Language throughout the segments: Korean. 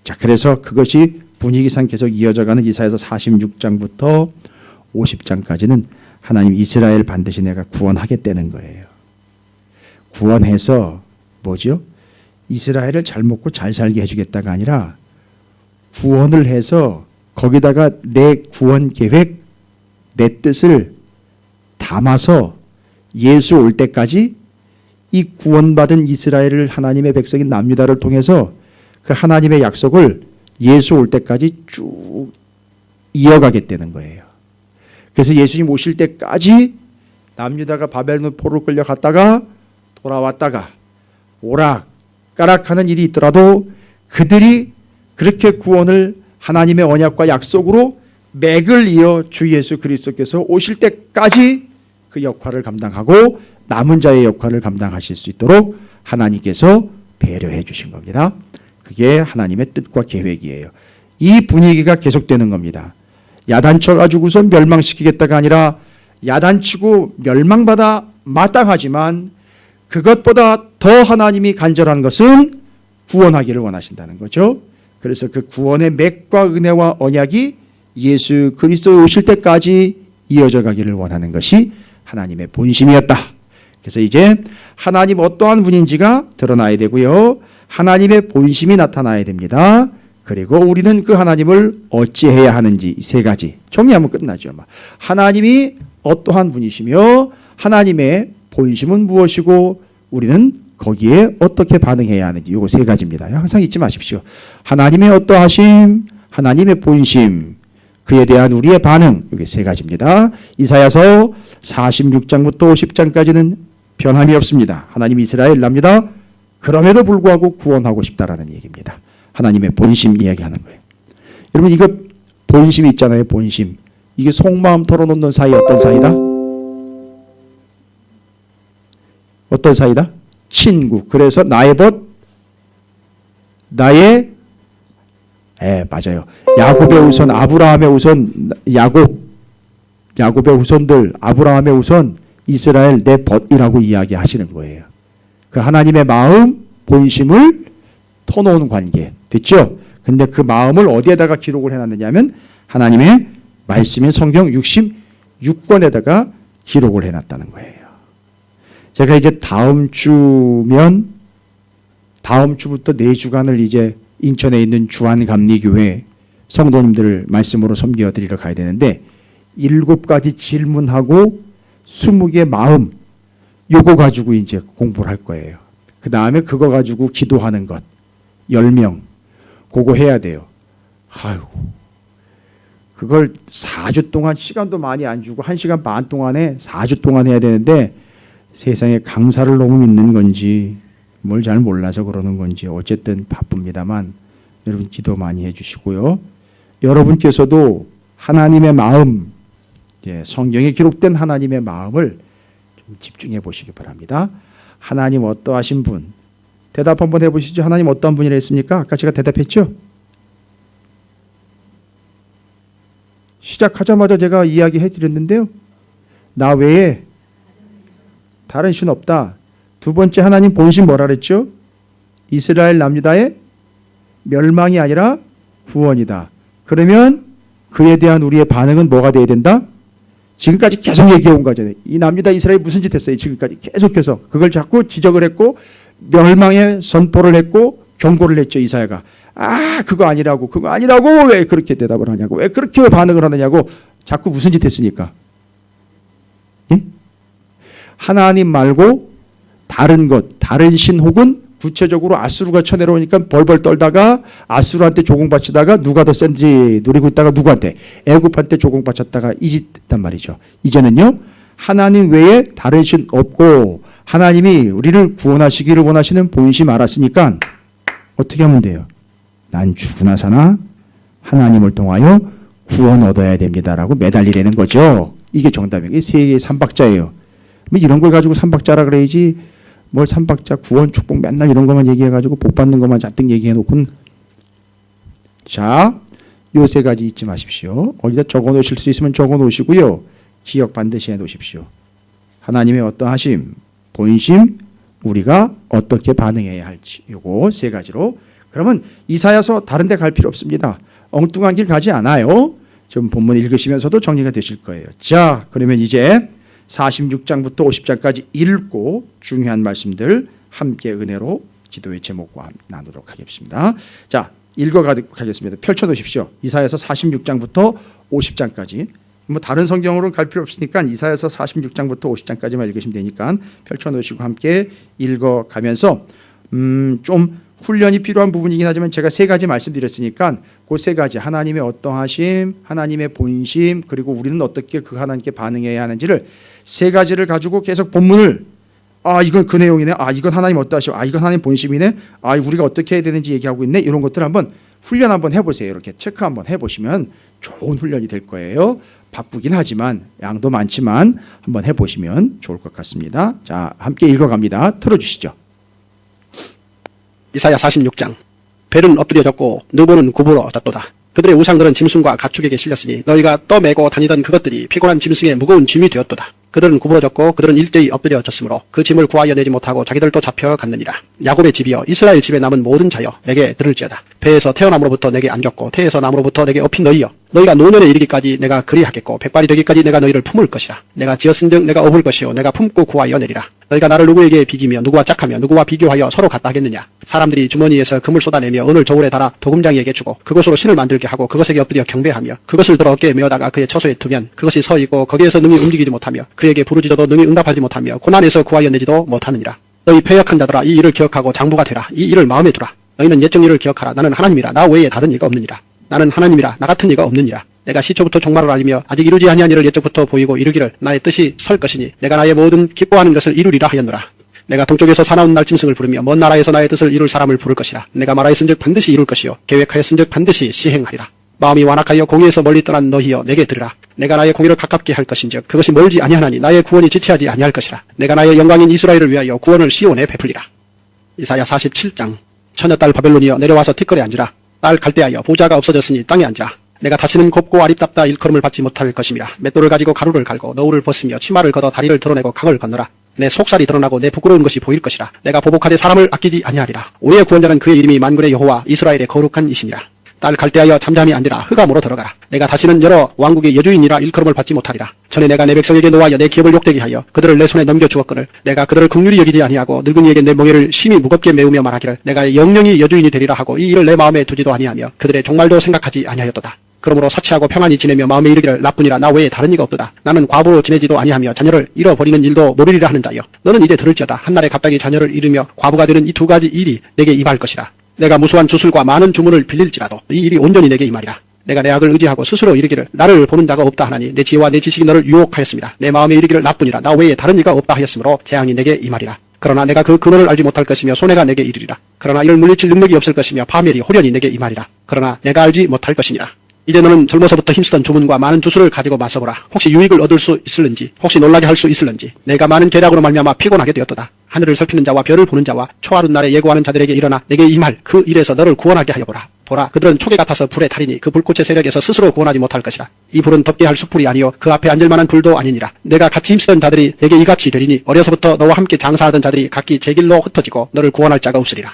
자, 그래서 그것이 분위기상 계속 이어져가는 이사야서 46장부터 50장까지는 하나님 이스라엘 반드시 내가 구원하겠다는 거예요. 구원해서 뭐죠? 이스라엘을 잘 먹고 잘 살게 해주겠다가 아니라 구원을 해서 거기다가 내 구원 계획, 내 뜻을 담아서 예수 올 때까지 이 구원받은 이스라엘을 하나님의 백성인 남유다를 통해서 그 하나님의 약속을 예수 올 때까지 쭉 이어가겠다는 거예요. 그래서 예수님 오실 때까지 남유다가 바벨론 포로 끌려갔다가 돌아왔다가 오락가락하는 일이 있더라도 그들이 그렇게 구원을 하나님의 언약과 약속으로 맥을 이어 주 예수 그리스도께서 오실 때까지 그 역할을 감당하고 남은 자의 역할을 감당하실 수 있도록 하나님께서 배려해 주신 겁니다. 그게 하나님의 뜻과 계획이에요. 이 분위기가 계속되는 겁니다. 야단쳐가지고선 멸망시키겠다가 아니라 야단치고 멸망받아 마땅하지만 그것보다 더 하나님이 간절한 것은 구원하기를 원하신다는 거죠. 그래서 그 구원의 맥과 은혜와 언약이 예수 그리스도 오실 때까지 이어져 가기를 원하는 것이 하나님의 본심이었다. 그래서 이제 하나님 어떠한 분인지가 드러나야 되고요. 하나님의 본심이 나타나야 됩니다. 그리고 우리는 그 하나님을 어찌해야 하는지 이 세 가지 정리하면 끝나죠. 하나님이 어떠한 분이시며 하나님의 본심은 무엇이고 우리는 거기에 어떻게 반응해야 하는지 이거 세 가지입니다. 항상 잊지 마십시오. 하나님의 어떠하심, 하나님의 본심, 그에 대한 우리의 반응 이게 세 가지입니다. 이사야서 46장부터 50장까지는 변함이 없습니다. 하나님 이스라엘 납니다. 그럼에도 불구하고 구원하고 싶다라는 얘기입니다. 하나님의 본심 이야기하는 거예요. 여러분 이거 본심이 있잖아요. 본심. 이게 속마음 털어놓는 사이 어떤 사이다? 어떤 사이다? 친구. 그래서 나의 벗, 나의 맞아요. 야곱의 후손, 아브라함의 후손, 야곱의 후손들, 아브라함의 후손, 이스라엘 내 벗이라고 이야기하시는 거예요. 그 하나님의 마음, 본심을 터놓은 관계. 됐죠? 근데 그 마음을 어디에다가 기록을 해놨느냐면 하나님의 말씀인 성경 66권에다가 기록을 해놨다는 거예요. 제가 이제 다음 주부터 4주간을 이제 인천에 있는 주안감리교회 성도님들을 말씀으로 섬겨드리러 가야 되는데 7가지 질문하고 20개 마음 요거 가지고 이제 공부를 할 거예요. 그 다음에 그거 가지고 기도하는 것 10명 그거 해야 돼요. 아이고 그걸 4주 동안 시간도 많이 안 주고 1시간 반 동안에 4주 동안 해야 되는데 세상에 강사를 너무 믿는 건지 뭘 잘 몰라서 그러는 건지 어쨌든 바쁩니다만 여러분 기도 많이 해주시고요. 여러분께서도 하나님의 마음 성경에 기록된 하나님의 마음을 좀 집중해 보시기 바랍니다. 하나님 어떠하신 분 대답 한번 해보시죠. 하나님 어떠한 분이라 했습니까? 아까 제가 대답했죠? 시작하자마자 제가 이야기해 드렸는데요. 나 외에 다른 신 없다. 두 번째 하나님 본심 뭐라 그랬죠? 이스라엘 남유다의 멸망이 아니라 구원이다. 그러면 그에 대한 우리의 반응은 뭐가 돼야 된다? 지금까지 계속 얘기해 온 거잖아요. 이 남유다 이스라엘이 무슨 짓 했어요? 지금까지 계속해서 그걸 자꾸 지적을 했고 멸망의 선포를 했고 경고를 했죠. 이사야가. 그거 아니라고 왜 그렇게 대답을 하냐고 왜 그렇게 반응을 하느냐고 자꾸 무슨 짓 했으니까. 예? 하나님 말고 다른 것, 다른 신 혹은 구체적으로 아수르가 쳐내려오니까 벌벌 떨다가 아수르한테 조공바치다가 누가 더 센지 노리고 있다가 누구한테 애굽한테 조공바쳤다가 이 짓 했단 말이죠. 이제는요 하나님 외에 다른 신 없고 하나님이 우리를 구원하시기를 원하시는 본심 알았으니까 어떻게 하면 돼요? 난 죽으나 사나 하나님을 통하여 구원 얻어야 됩니다라고 매달리라는 거죠. 이게 정답이에요. 이게 세계의 삼박자예요. 뭐 이런 걸 가지고 삼박자라 그래야지 뭘 삼박자 구원 축복 맨날 이런 것만 얘기해가지고 복 받는 것만 잔뜩 얘기해놓고는 자, 요 세 가지 잊지 마십시오. 어디다 적어놓으실 수 있으면 적어놓으시고요. 기억 반드시 해놓으십시오. 하나님의 어떠하심, 본심, 우리가 어떻게 반응해야 할지 요거 세 가지로 그러면 이사야서 다른 데 갈 필요 없습니다. 엉뚱한 길 가지 않아요. 좀 본문 읽으시면서도 정리가 되실 거예요. 자, 그러면 이제 46장부터 50장까지 읽고 중요한 말씀들 함께 은혜로 기도의 제목과 나누도록 하겠습니다. 자, 읽어가도록 하겠습니다. 펼쳐놓으십시오. 이사야서 46장부터 50장까지. 뭐 다른 성경으로 갈 필요 없으니까 이사야서 46장부터 50장까지만 읽으시면 되니까 펼쳐놓으시고 함께 읽어가면서 좀 훈련이 필요한 부분이긴 하지만 제가 세 가지 말씀드렸으니까 그 세 가지, 하나님의 어떠하심, 하나님의 본심, 그리고 우리는 어떻게 그 하나님께 반응해야 하는지를 세 가지를 가지고 계속 본문을 이건 그 내용이네, 이건 하나님 어떠하심, 이건 하나님 본심이네, 우리가 어떻게 해야 되는지 얘기하고 있네, 이런 것들 한번 훈련 한번 해보세요. 이렇게 체크 한번 해보시면 좋은 훈련이 될 거예요. 바쁘긴 하지만 양도 많지만 한번 해보시면 좋을 것 같습니다. 자, 함께 읽어갑니다. 틀어주시죠. 이사야 46장. 벨은 엎드려 졌고 느보는 굽으러 졌도다. 그들의 우상들은 짐승과 가축에게 실렸으니 너희가 떠매고 다니던 그것들이 피곤한 짐승의 무거운 짐이 되었도다. 그들은 구부러졌고 그들은 일제히 엎드려 졌으므로 그 짐을 구하여 내지 못하고 자기들도 잡혀갔느니라. 야곱의 집이여, 이스라엘 집에 남은 모든 자여, 내게 들을지어다. 배에서 태어남으로부터 내게 안겼고 태에서 남으로부터 내게 업힌 너희여, 너희가 노년에 이르기까지 내가 그리하겠고 백발이 되기까지 내가 너희를 품을 것이라. 내가 지었은즉 내가 업을 것이요 내가 품고 구하여 내리라. 너희가 나를 누구에게 비기며 누구와 짝하며 누구와 비교하여 서로 같다 하겠느냐. 사람들이 주머니에서 금을 쏟아내며 은을 저울에 달아 도금장이에게 주고 그것으로 신을 만들게 하고 그것에게 엎드려 경배하며 그것을 들어 어깨에 메어다가 그의 처소에 두면 그것이 서 있고 거기에서 능히 움직이지 못하며 그에게 부르짖어도 능히 응답하지 못하며 고난에서 구하여 내지도 못하느니라. 너희 패역한 자들아, 이 일을 기억하고 장부가 되라. 이 일을 마음에 두라. 너희는 옛적 일을 기억하라. 나는 하나님이라. 나 외에 다른 이가 없느니라. 나는 하나님이라. 나 같은 이가 없느니라. 내가 시초부터 종말을 알리며 아직 이루지 아니한 일을 옛적부터 보이고 이루기를 나의 뜻이 설 것이니 내가 나의 모든 기뻐하는 것을 이루리라 하였노라. 내가 동쪽에서 사나운 날짐승을 부르며 먼 나라에서 나의 뜻을 이룰 사람을 부를 것이라. 내가 말하였은즉 반드시 이룰 것이요 계획하였은즉 반드시 시행하리라. 마음이 완악하여 공의에서 멀리 떠난 너희여, 내게 들으라. 내가 나의 공의를 가깝게 할 것인즉 그것이 멀지 아니하나니 나의 구원이 지체하지 아니할 것이라. 내가 나의 영광인 이스라엘을 위하여 구원을 시온에 베풀리라. 이사야 47장. 처녀딸 바벨론이여, 내려와서 티끌에 앉으라. 딸 갈대하여, 보좌가 없어졌으니 땅에 앉으라. 내가 다시는 곱고 아립답다 일컬음을 받지 못할 것임이라. 맷돌을 가지고 가루를 갈고 너울을 벗으며 치마를 걷어 다리를 드러내고 강을 건너라. 내 속살이 드러나고 내 부끄러운 것이 보일 것이라. 내가 보복하되 사람을 아끼지 아니하리라. 우리의 구원자는 그의 이름이 만군의 여호와 이스라엘의 거룩한 이시니라. 딸 갈대하여 잠잠히 앉으라. 흑암으로 들어가라. 내가 다시는 여러 왕국의 여주인이라 일컬음을 받지 못하리라. 전에 내가 내 백성에게 노하여 내 기업을 욕되게 하여 그들을 내 손에 넘겨주었거늘 내가 그들을 긍휼히 여기지 아니하고 늙은이에게 내 멍에를 심히 무겁게 메우며 말하기를 내가 영영이 여주인이 되리라 하고 이 일을 내 마음에 두지도 아니하며 그들의 종말도 생각하지 아니하였도다. 그러므로 사치하고 평안히 지내며 마음에 이르기를 나뿐이라. 나 외에 다른 이가 없도다. 나는 과부로 지내지도 아니하며 자녀를 잃어버리는 일도 모르리라 하는 자여, 너는 이제 들을지어다. 한날에 갑자기 자녀를 잃으며 과부가 되는 이 두 가지 일이 내게 임할 것이라. 내가 무수한 주술과 많은 주문을 빌릴지라도 이 일이 온전히 내게 임하리라. 내가 내 악을 의지하고 스스로 이르기를 나를 보는 자가 없다 하나니 내 지혜와 내 지식이 너를 유혹하였습니다. 내 마음에 이르기를 나뿐이라. 나 외에 다른 이가 없다 하였으므로 재앙이 내게 임하리라. 그러나 내가 그 근원을 알지 못할 것이며 손해가 내게 이르리라. 그러나 이를 물리칠 능력이 없을 것이며 파멸이 호련히 내게 임하리라. 그러나 내가 알지 못할 것이니라. 이제 너는 젊어서부터 힘쓰던 주문과 많은 주술을 가지고 맞서보라. 혹시 유익을 얻을 수 있을는지, 혹시 놀라게 할 수 있을는지. 내가 많은 계략으로 말미암아 피곤하게 되었도다. 하늘을 살피는 자와 별을 보는 자와 초하룻 날에 예고하는 자들에게 일어나 내게 임할 그 일에서 너를 구원하게 하여 보라. 보라, 그들은 초계 같아서 불에 타리니 그 불꽃의 세력에서 스스로 구원하지 못할 것이라. 이 불은 덮게 할 숯불이 아니요 그 앞에 앉을 만한 불도 아니니라. 내가 같이 힘쓰던 자들이 내게 이같이 되리니 어려서부터 너와 함께 장사하던 자들이 각기 제 길로 흩어지고 너를 구원할 자가 없으리라.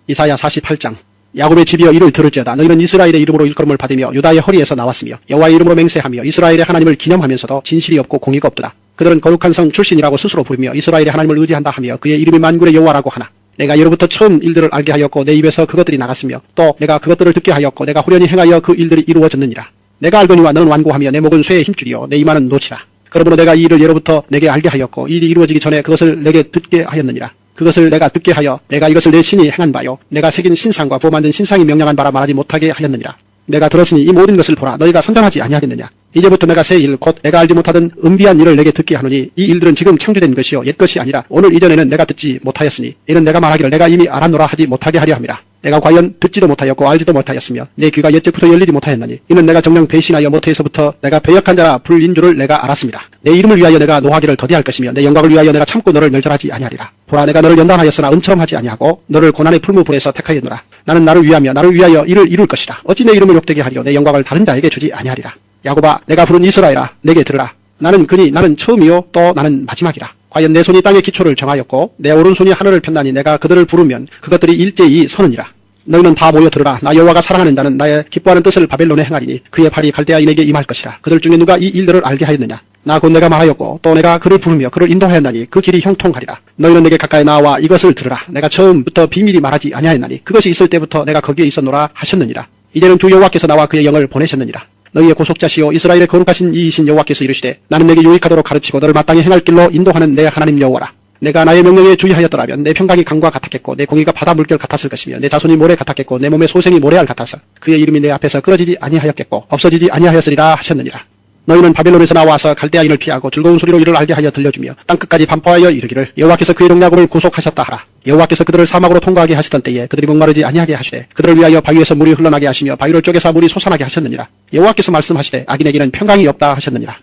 이사야 48장. 야곱의 집이여, 이를 들을지어다. 너희는 이스라엘의 이름으로 일컬음을 받으며 유다의 허리에서 나왔으며 여호와의 이름으로 맹세하며 이스라엘의 하나님을 기념하면서도 진실이 없고 공의가 없도다. 그들은 거룩한 성 출신이라고 스스로 부르며 이스라엘의 하나님을 의지한다 하며 그의 이름이 만군의 여호와라고 하나. 내가 예로부터 처음 일들을 알게 하였고 내 입에서 그것들이 나갔으며 또 내가 그것들을 듣게 하였고 내가 후련히 행하여 그 일들이 이루어졌느니라. 내가 알거니와 너는 완고하며 내 목은 쇠의 힘줄이요 내 이마는 노치라. 그러므로 내가 이 일을 예로부터 내게 알게 하였고 이 일이 이루어지기 전에 그것을 내게 듣게 하였느니라. 그것을 내가 듣게 하여 내가 이것을 내 신이 행한 바요 내가 새긴 신상과 부어 만든 신상이 명령한 바라 말하지 못하게 하였느니라. 내가 들었으니 이 모든 것을 보라. 너희가 선전하지 아니하겠느냐. 이제부터 내가 새 일 곧 내가 알지 못하던 은비한 일을 내게 듣게 하노니 이 일들은 지금 창조된 것이요 옛 것이 아니라 오늘 이전에는 내가 듣지 못하였으니 이는 내가 말하기를 내가 이미 알았노라 하지 못하게 하려 함이라. 내가 과연 듣지도 못하였고 알지도 못하였으며 내 귀가 옛적부터 열리지 못하였나니 이는 내가 정녕 배신하여 모태에서부터 내가 배역한 자라 불린 줄을 내가 알았습니다. 내 이름을 위하여 내가 노하기를 더디할 것이며 내 영광을 위하여 내가 참고 너를 멸절하지 아니하리라. 보라, 내가 너를 연단하였으나 은처럼 하지 아니하고 너를 고난의 풀무불에서 택하였노라. 나는 나를 위하여 이를 이룰 것이라. 어찌 내 이름을 욕되게 하려 내 영광을 다른 자에게 주지 아니하리라. 야곱아, 내가 부른 이스라엘아, 내게 들으라. 나는 그니 나는 처음이요 또 나는 마지막이라. 과연 내 손이 땅의 기초를 정하였고 내 오른손이 하늘을 폈나니 내가 그들을 부르면 그것들이 일제히 서느니라. 너희는 다 모여 들으라. 나 여호와가 사랑하는 자는 나의 기뻐하는 뜻을 바벨론에 행하리니 그의 팔이 갈대아인에게 임할 것이라. 그들 중에 누가 이 일들을 알게 하였느냐? 나 곧 내가 말하였고 또 내가 그를 부르며 그를 인도하였나니 그 길이 형통하리라. 너희는 내게 가까이 나와 이것을 들으라. 내가 처음부터 비밀히 말하지 아니하였나니 그것이 있을 때부터 내가 거기에 있었노라 하셨느니라. 이제는 주 여호와께서 나와 그의 영을 보내셨느니라. 너희의 고속자시요 이스라엘의 거룩하신 이이신 여호와께서 이르시되 나는 내게 유익하도록 가르치고 너를 마땅히 행할 길로 인도하는 내 하나님 여호와라. 내가 나의 명령에 주의하였더라면 내 평강이 강과 같았겠고 내 공의가 바다 물결 같았을 것이며 내 자손이 모래 같았겠고 내 몸의 소생이 모래알 같아서 그의 이름이 내 앞에서 끊어지지 아니하였겠고 없어지지 아니하였으리라 하셨느니라. 너희는 바벨론에서 나와서 갈대아인을 피하고 즐거운 소리로 이를 알게 하여 들려주며 땅끝까지 반포하여 이르기를 여호와께서 그의 동야곱을 구속하셨다 하라. 여호와께서 그들을 사막으로 통과하게 하시던 때에 그들이 목마르지 아니하게 하시되 그들을 위하여 바위에서 물이 흘러나게 하시며 바위를 쪼개서 물이 솟아나게 하셨느니라. 여호와께서 말씀하시되 악인에게는 평강이 없다 하셨느니라.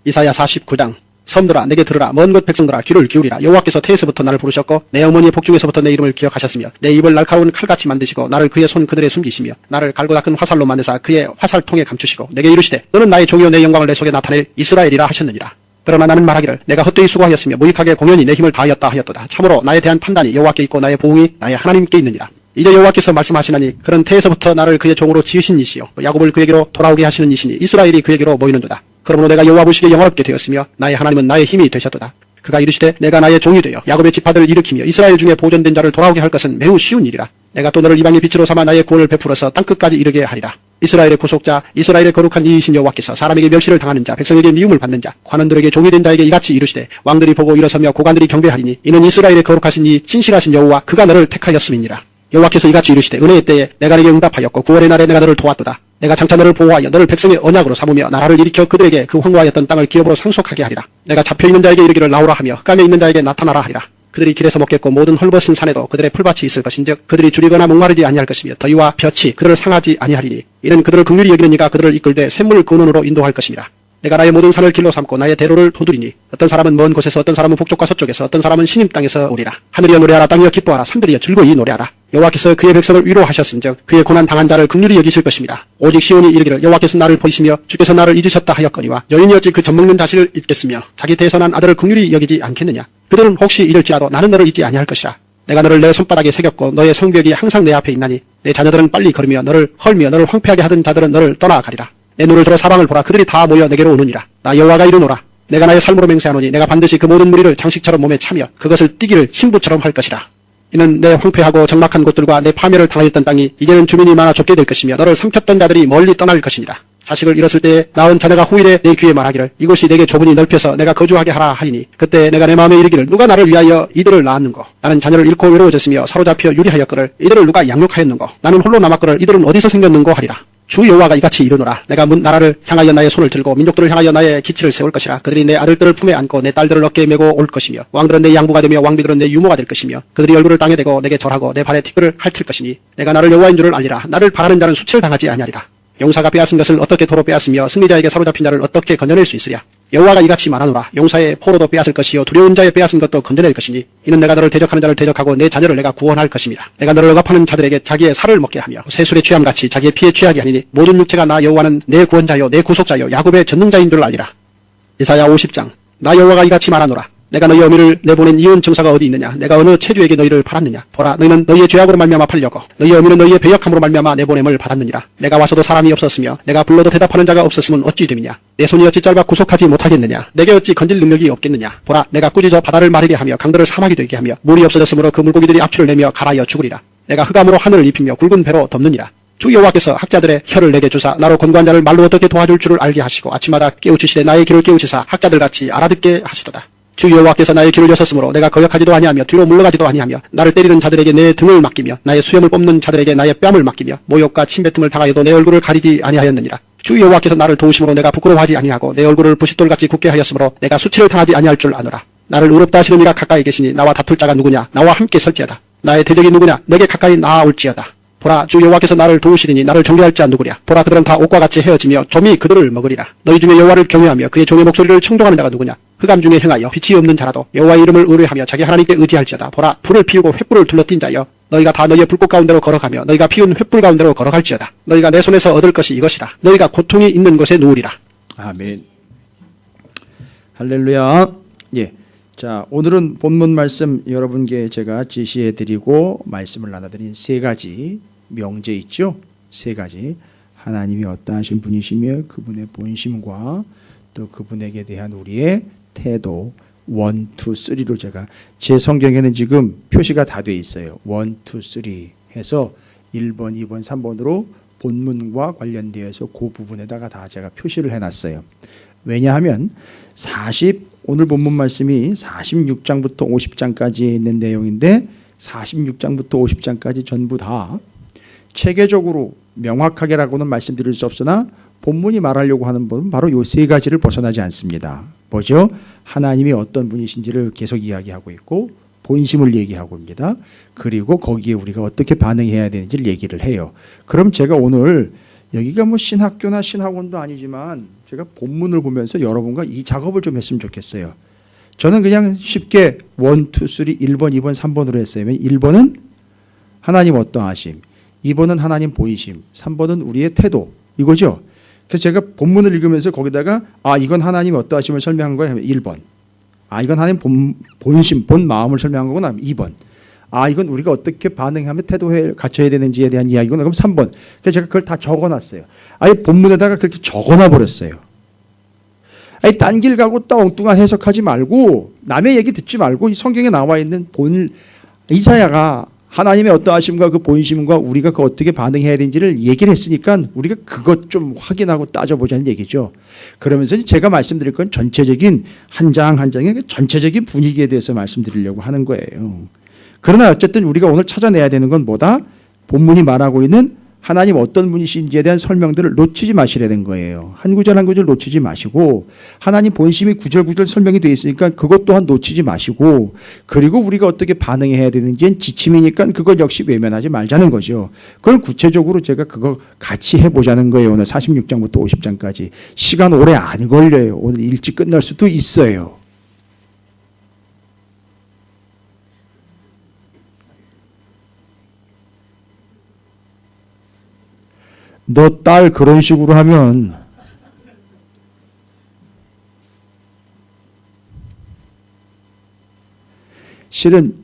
이사야 49장 섬들아 내게 들으라. 먼 곳 백성들아 귀를 기울이라. 여호와께서 태에서부터 나를 부르셨고 내 어머니의 복중에서부터 내 이름을 기억하셨으며 내 입을 날카로운 칼같이 만드시고 나를 그의 손 그들에 숨기시며 나를 갈고 닦은 화살로 만드사 그의 화살통에 감추시고 내게 이르시되 너는 나의 종이요 내 영광을 내 속에 나타낼 이스라엘이라 하셨느니라. 그러나 나는 말하기를 내가 헛되이 수고하였으며 무익하게 공연히 내 힘을 다하였다 하였도다. 참으로 나에 대한 판단이 여호와께 있고 나의 보응이 나의 하나님께 있느니라. 이제 여호와께서 말씀하시나니 그런 태에서부터 나를 그의 종으로 지으신 이시요 야곱을 그에게로 돌아오게 하시는 이시니 이스라엘이 그에게로 모이는도다. 그러므로 내가 여호와 보시기에 영화롭게 되었으며 나의 하나님은 나의 힘이 되셨도다. 그가 이르시되 내가 나의 종이 되어 야곱의 지파들을 일으키며 이스라엘 중에 보존된 자를 돌아오게 할 것은 매우 쉬운 일이라. 내가 또 너를 이방의 빛으로 삼아 나의 구원을 베풀어서 땅끝까지 이르게 하리라. 이스라엘의 구속자 이스라엘의 거룩한 이이신 여호와께서 사람에게 멸시를 당하는 자 백성에게 미움을 받는 자 관원들에게 종이 된 자에게 이같이 이르시되 왕들이 보고 일어서며 고관들이 경배하리니 이는 이스라엘의 거룩하신 이 신실하신 여호와 그가 너를 택하였음이니라. 여호와께서 이같이 이르시되 은혜의 때에 내가 네게 응답하였고 구원의 날에 내가 너를 도왔도다. 내가 장차 너를 보호하여 너를 백성의 언약으로 삼으며 나라를 일으켜 그들에게 그 황무하였던 땅을 기업으로 상속하게 하리라. 내가 잡혀있는 자에게 이르기를 나오라 하며 흑암에 있는 자에게 나타나라 하리라. 그들이 길에서 먹겠고 모든 헐벗은 산에도 그들의 풀밭이 있을 것인즉 그들이 줄이거나 목마르지 아니할 것이며 더위와 볕이 그들을 상하지 아니하리니 이는 그들을 긍휼히 여기는 이가 그들을 이끌되 샘물 근원으로 인도할 것입니다. 내가 나의 모든 산을 길로 삼고 나의 대로를 도두리니 어떤 사람은 먼 곳에서 어떤 사람은 북쪽과 서쪽에서 어떤 사람은 신임 땅에서 오리라. 하늘이여 노래하라. 땅이여 기뻐하라. 산들이여 즐거이 노래하라. 여호와께서 그의 백성을 위로하셨은즉 그의 고난 당한 자를 긍휼히 여기실 것입니다. 오직 시온이 이르기를 여호와께서 나를 보시며 주께서 나를 잊으셨다 하였거니와 여인이 어찌 그 젖먹는 자식을 잊겠으며 자기 태에서 난 아들을 긍휼히 여기지 않겠느냐. 그들은 혹시 이럴지라도 나는 너를 잊지 아니할 것이라. 내가 너를 내 손바닥에 새겼고 너의 성벽이 항상 내 앞에 있나니 내 자녀들은 빨리 걸으며 너를 헐며 너를 황폐하게 하던 자들은 너를 떠나가리라. 내 눈을 들어 사방을 보라. 그들이 다 모여 내게로 오느니라. 나 여호와가 이르노라. 내가 나의 삶으로 맹세하노니 내가 반드시 그 모든 무리를 장식처럼 몸에 차며 그것을 띠기를 신부처럼 할 것이라. 이는 내 황폐하고 적막한 곳들과 내 파멸을 당하였던 땅이 이제는 주민이 많아 좁게 될 것이며 너를 삼켰던 자들이 멀리 떠날 것이니라. 자식을 잃었을 때에 낳은 자녀가 후일에 내 귀에 말하기를 이곳이 내게 좁으니 넓혀서 내가 거주하게 하라 하리니 그때 내가 내 마음에 이르기를 누가 나를 위하여 이들을 낳았는고. 나는 자녀를 잃고 외로워졌으며 사로잡혀 유리하였거늘 이들을 누가 양육하였는고. 나는 홀로 남았거늘 이들은 어디서 생겼는고 하리라. 주 여호와가 이같이 이르노라. 내가 나라를 향하여 나의 손을 들고 민족들을 향하여 나의 기치를 세울 것이라. 그들이 내 아들들을 품에 안고 내 딸들을 어깨에 메고 올 것이며 왕들은 내 양부가 되며 왕비들은 내 유모가 될 것이며 그들이 얼굴을 땅에 대고 내게 절하고 내 발에 티끌을 핥을 것이니 내가 나를 여호와인 줄을 알리라. 나를 바라는 자는 수치를 당하지 아니하리라. 용사가 빼앗은 것을 어떻게 도로 빼앗으며 승리자에게 사로잡힌 자를 어떻게 건져낼 수 있으랴. 여호와가 이같이 말하노라. 용사의 포로도 빼앗을 것이요 두려운 자의 빼앗은 것도 건져낼 것이니 이는 내가 너를 대적하는 자를 대적하고 내 자녀를 내가 구원할 것입니다. 내가 너를 억압하는 자들에게 자기의 살을 먹게 하며 새술의 취함같이 자기의 피에 취하게 하니니 모든 육체가 나 여호와는 내 구원자요 내 구속자요 야곱의 전능자인 줄 알리라. 이사야 50장 나 여호와가 이같이 말하노라. 내가 너희 어미를 내보낸 이은 정사가 어디 있느냐. 내가 어느 체주에게 너희를 팔았느냐. 보라 너희는 너희의 죄악으로 말미암아 팔려고 너희 어미는 너희의 배역함으로 말미암아 내보냄을 받았느니라. 내가 와서도 사람이 없었으며 내가 불러도 대답하는 자가 없었으면 어찌 됨이냐. 내 손이 어찌 짧아 구속하지 못하겠느냐. 내게 어찌 건질 능력이 없겠느냐. 보라 내가 꾸짖어 바다를 마르게 하며 강들을 사막이 되게 하며 물이 없어졌으므로 그 물고기들이 악취를 내며 가라앉아 죽으리라. 내가 흑암으로 하늘을 입히며 굵은 배로 덮느니라. 주 여호와께서 학자들의 혀를 내게 주사 나로 권고한 자를 말로 어떻게 도와줄 줄을 알게 하시고 아침마다 깨우치시되 나의 귀를 깨우치사 학자들같이 알아듣게 하시도다. 주 여호와께서 나의 귀를 여셨으므로 내가 거역하지도 아니하며 뒤로 물러가지도 아니하며 나를 때리는 자들에게 내 등을 맡기며 나의 수염을 뽑는 자들에게 나의 뺨을 맡기며 모욕과 침뱉음을 당하여도 내 얼굴을 가리지 아니하였느니라. 주 여호와께서 나를 도우심으로 내가 부끄러워하지 아니하고 내 얼굴을 부싯돌같이 굳게 하였으므로 내가 수치를 당하지 아니할 줄 아노라. 나를 의롭다 하시는 이가 가까이 계시니 나와 다툴 자가 누구냐. 나와 함께 설지어다. 나의 대적이 누구냐. 내게 가까이 나아올지어다. 보라 주 여호와께서 나를 도우시리니 나를 정죄할 자 누구랴. 보라 그들은 다 옷과 같이 헤어지며 좀이 그들을 먹으리라. 너희 중에 여호와를 경외하며 그의 종의 목소리를 청종하는 자가 누구냐. 흑암 중에 행하여 빛이 없는 자라도 여호와의 이름을 의뢰하며 자기 하나님께 의지할지어다. 보라 불을 피우고 횃불을 둘러띈 자여 너희가 다 너희의 불꽃 가운데로 걸어가며 너희가 피운 횃불 가운데로 걸어갈지어다. 너희가 내 손에서 얻을 것이 이것이라. 너희가 고통이 있는 곳에 누우리라. 아멘. 할렐루야. 예. 자, 오늘은 본문 말씀 여러분께 제가 제시해 드리고 말씀을 나눠드린 세 가지 명제 있죠? 세 가지. 하나님이 어떠하신 분이시며 그분의 본심과 또 그분에게 대한 우리의 태도 1, 2, 3로 제가 제 성경에는 지금 표시가 다 돼 있어요. 1, 2, 3 해서 1번, 2번, 3번으로 본문과 관련되어서 그 부분에다가 다 제가 표시를 해놨어요. 왜냐하면 오늘 본문 말씀이 46장부터 50장까지 있는 내용인데 46장부터 50장까지 전부 다 체계적으로 명확하게라고는 말씀드릴 수 없으나 본문이 말하려고 하는 부분은 바로 이 세 가지를 벗어나지 않습니다. 뭐죠? 하나님이 어떤 분이신지를 계속 이야기하고 있고 본심을 얘기하고 있습니다. 그리고 거기에 우리가 어떻게 반응해야 되는지를 얘기를 해요. 그럼 제가 오늘 여기가 뭐 신학교나 신학원도 아니지만 제가 본문을 보면서 여러분과 이 작업을 좀 했으면 좋겠어요. 저는 그냥 쉽게 1, 2, 3, 1번, 2번, 3번으로 했어요. 1번은 하나님 어떠하심, 2번은 하나님 보이심, 3번은 우리의 태도 이거죠. 그래서 제가 본문을 읽으면서 거기다가 이건 하나님 어떠하심을 설명한 거예요. 1번. 이건 하나님 본심, 본 마음을 설명한 거구나. 2번. 이건 우리가 어떻게 반응하면 태도에 갖춰야 되는지에 대한 이야기구나. 그럼 3번. 그래서 제가 그걸 다 적어놨어요. 아예 본문에다가 그렇게 적어놔 버렸어요. 딴 길 가고 또 엉뚱한 해석하지 말고 남의 얘기 듣지 말고 이 성경에 나와 있는 이사야가 하나님의 어떠하심과 그 본심과 우리가 그 어떻게 반응해야 되는지를 얘기를 했으니까 우리가 그것 좀 확인하고 따져보자는 얘기죠. 그러면서 제가 말씀드릴 건 전체적인 한 장 한 장의 전체적인 분위기에 대해서 말씀드리려고 하는 거예요. 그러나 어쨌든 우리가 오늘 찾아내야 되는 건 뭐다? 본문이 말하고 있는 하나님 어떤 분이신지에 대한 설명들을 놓치지 마시라는 거예요. 한 구절 한 구절 놓치지 마시고 하나님 본심이 구절 구절 설명이 되어 있으니까 그것 또한 놓치지 마시고 그리고 우리가 어떻게 반응해야 되는지는 지침이니까 그걸 역시 외면하지 말자는 거죠. 그걸 구체적으로 제가 그거 같이 해보자는 거예요. 오늘 46장부터 50장까지. 시간 오래 안 걸려요. 오늘 일찍 끝날 수도 있어요. 너 딸 그런 식으로 하면 실은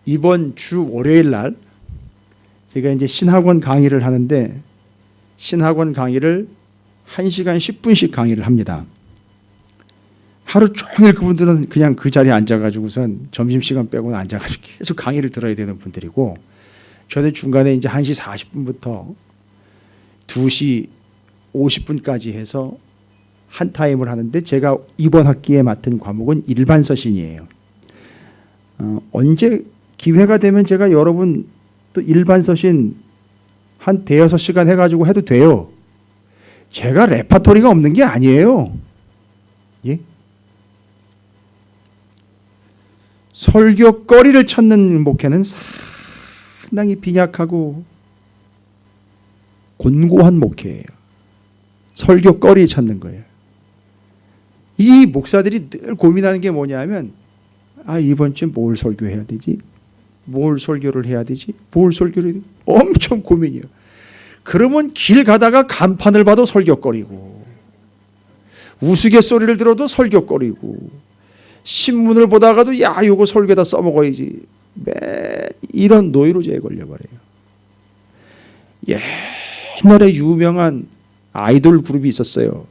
이번 주 월요일 날 제가 이제 신학원 강의를 하는데 신학원 강의를 1시간 10분씩 강의를 합니다. 하루 종일 그분들은 그냥 그 자리에 앉아가지고선 점심시간 빼고는 앉아가지고 계속 강의를 들어야 되는 분들이고 저는 중간에 이제 1시 40분부터 2시 50분까지 해서 한 타임을 하는데 제가 이번 학기에 맡은 과목은 일반 서신이에요. 언제 기회가 되면 제가 여러분 또 일반 서신 한 대여섯 시간 해가지고 해도 돼요. 제가 레파토리가 없는 게 아니에요. 예? 설교거리를 찾는 목회는 상당히 빈약하고 곤고한 목회예요. 설교거리 찾는 거예요. 이 목사들이 늘 고민하는 게 뭐냐면 이번 주에 뭘 설교해야 되지? 뭘 설교를 해야 되지? 뭘 설교를 해야 되지? 엄청 고민이에요. 그러면 길 가다가 간판을 봐도 설교거리고 우스갯소리를 들어도 설교거리고 신문을 보다가도 요거 설교에다 써먹어야지. 이런 노이로제에 걸려버려요. 옛날에 유명한 아이돌 그룹이 있었어요.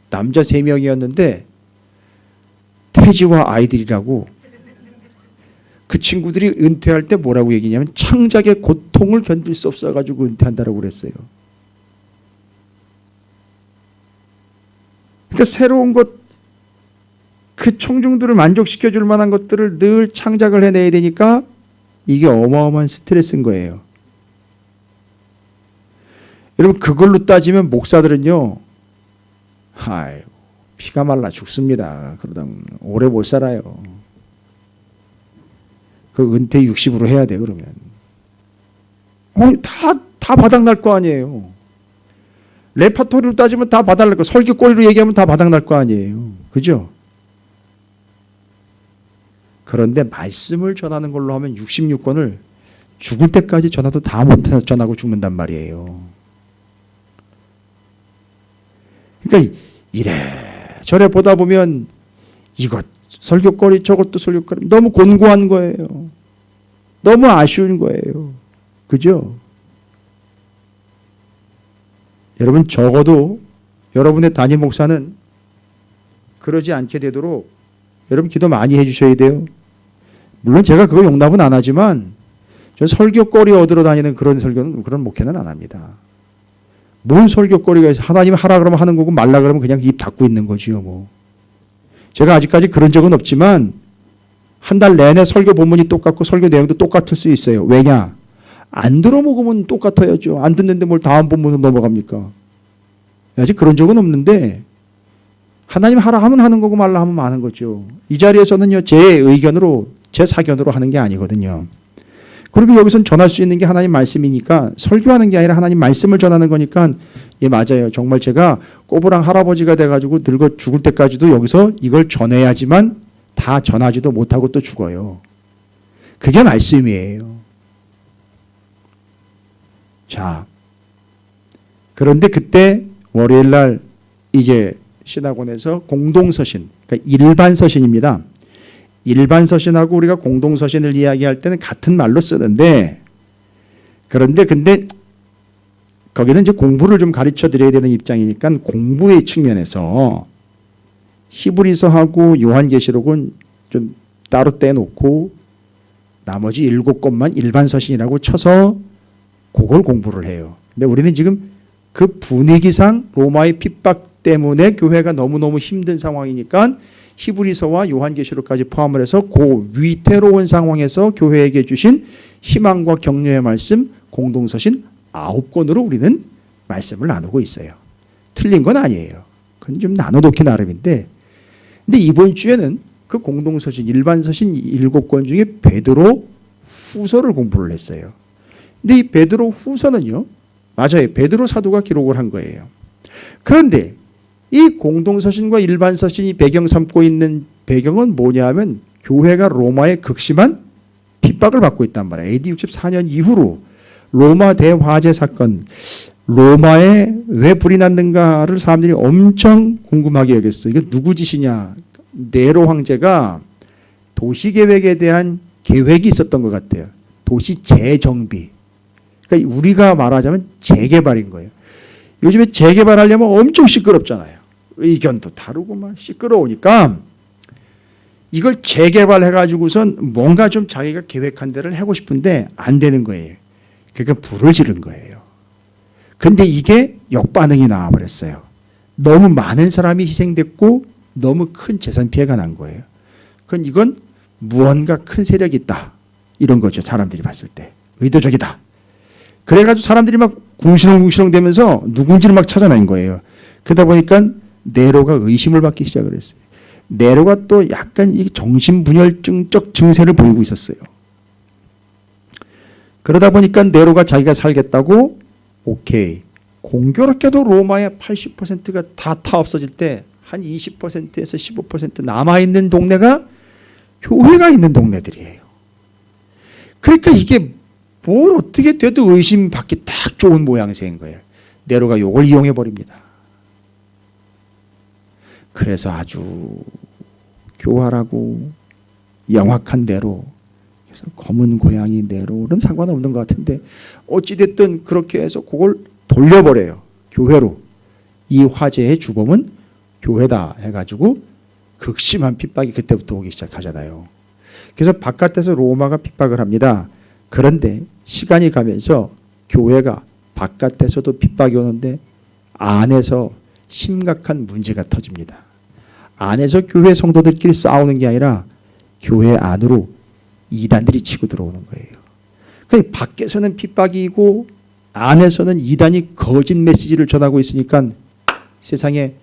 남자 3명이었는데 태지와 아이들이라고. 그 친구들이 은퇴할 때 뭐라고 얘기냐면 창작의 고통을 견딜 수 없어가지고 은퇴한다고 그랬어요. 그러니까 새로운 것, 그 청중들을 만족시켜줄 만한 것들을 늘 창작을 해내야 되니까 이게 어마어마한 스트레스인 거예요. 여러분 그걸로 따지면 목사들은요, 피가 말라 죽습니다. 그러다 오래 못 살아요. 그 은퇴 60으로 해야 돼 그러면. 다 바닥날 거 아니에요. 레파토리로 따지면 다 바닥날 거. 설교거리로 얘기하면 다 바닥날 거 아니에요. 그죠? 그런데 말씀을 전하는 걸로 하면 66권을 죽을 때까지 전화도 다 못 전하고 죽는단 말이에요. 그러니까 이래저래 보다 보면 이것 설교거리 저것도 설교거리 너무 곤고한 거예요. 너무 아쉬운 거예요. 그죠? 여러분 적어도 여러분의 담임 목사는 그러지 않게 되도록 여러분 기도 많이 해주셔야 돼요. 물론 제가 그거 용납은 안 하지만 저 설교거리 얻으러 다니는 그런 설교는 그런 목회는 안 합니다. 뭔 설교거리가 있어? 하나님 하라 그러면 하는 거고 말라 그러면 그냥 입 닫고 있는 거지요. 뭐 제가 아직까지 그런 적은 없지만 한 달 내내 설교 본문이 똑같고 설교 내용도 똑같을 수 있어요. 왜냐? 안 들어먹으면 똑같아야죠. 안 듣는데 뭘 다음 본문으로 넘어갑니까? 아직 그런 적은 없는데 하나님 하라 하면 하는 거고 말라 하면 마는 거죠. 이 자리에서는요, 제 의견으로, 제 사견으로 하는 게 아니거든요. 그리고 여기선 전할 수 있는 게 하나님 말씀이니까 설교하는 게 아니라 하나님 말씀을 전하는 거니까 예, 맞아요. 정말 제가 꼬부랑 할아버지가 돼가지고 늙어 죽을 때까지도 여기서 이걸 전해야지만 다 전하지도 못하고 또 죽어요. 그게 말씀이에요. 자, 그런데 그때 월요일 날 이제 신학원에서 공동서신, 그러니까 일반 서신입니다. 일반 서신하고 우리가 공동서신을 이야기할 때는 같은 말로 쓰는데, 그런데 근데 거기는 이제 공부를 좀 가르쳐 드려야 되는 입장이니까 공부의 측면에서 히브리서하고 요한계시록은 좀 따로 떼놓고 나머지 7권만 일반 서신이라고 쳐서 그걸 공부를 해요. 근데 우리는 지금 그 분위기상 로마의 핍박 때문에 교회가 너무너무 힘든 상황이니까 히브리서와 요한계시록까지 포함을 해서 그 위태로운 상황에서 교회에게 주신 희망과 격려의 말씀 공동서신 9권으로 우리는 말씀을 나누고 있어요. 틀린 건 아니에요. 그건 좀 나눠놓기 나름인데, 근데 이번 주에는 그 공동서신 일반서신 7권 중에 베드로 후서를 공부를 했어요. 근데 이 베드로 후서는요, 맞아요. 베드로 사도가 기록을 한 거예요. 그런데 이 공동서신과 일반서신이 배경 삼고 있는 배경은 뭐냐면 교회가 로마의 극심한 핍박을 받고 있단 말이에요. AD 64년 이후로 로마 대화재 사건, 로마에 왜 불이 났는가를 사람들이 엄청 궁금하게 여겼어요. 이거 누구 짓이냐? 네로 황제가 도시계획에 대한 계획이 있었던 것 같아요. 도시 재정비. 그러니까 우리가 말하자면 재개발인 거예요. 요즘에 재개발하려면 엄청 시끄럽잖아요. 의견도 다르고 막 시끄러우니까 이걸 재개발해가지고선 뭔가 좀 자기가 계획한 대로 하고 싶은데 안 되는 거예요. 그러니까 불을 지른 거예요. 근데 이게 역반응이 나와버렸어요. 너무 많은 사람이 희생됐고 너무 큰 재산 피해가 난 거예요. 그건 이건 무언가 큰 세력이 있다. 이런 거죠. 사람들이 봤을 때. 의도적이다. 그래가지고 사람들이 막 궁시렁궁시렁 되면서 누군지를 막 찾아낸 거예요. 그러다 보니까 네로가 의심을 받기 시작을 했어요. 네로가 또 약간 이 정신분열증적 증세를 보이고 있었어요. 그러다 보니까 네로가 자기가 살겠다고 오케이. 공교롭게도 로마의 80%가 다 없어질 때 한 20%에서 15% 남아있는 동네가 교회가 있는 동네들이에요. 그러니까 이게 뭘 어떻게 돼도 의심받기 딱 좋은 모양새인 거예요. 네로가 이걸 이용해 버립니다. 그래서 아주 교활하고 영악한 네로, 그래서 검은 고양이 네로는 상관없는 것 같은데 어찌됐든 그렇게 해서 그걸 돌려버려요. 교회로. 이 화재의 주범은 교회다 해가지고 극심한 핍박이 그때부터 오기 시작하잖아요. 그래서 바깥에서 로마가 핍박을 합니다. 그런데 시간이 가면서 교회가 바깥에서도 핍박이 오는데 안에서 심각한 문제가 터집니다. 안에서 교회 성도들끼리 싸우는 게 아니라 교회 안으로 이단들이 치고 들어오는 거예요. 그러니까 밖에서는 핍박이고 안에서는 이단이 거짓 메시지를 전하고 있으니까 세상에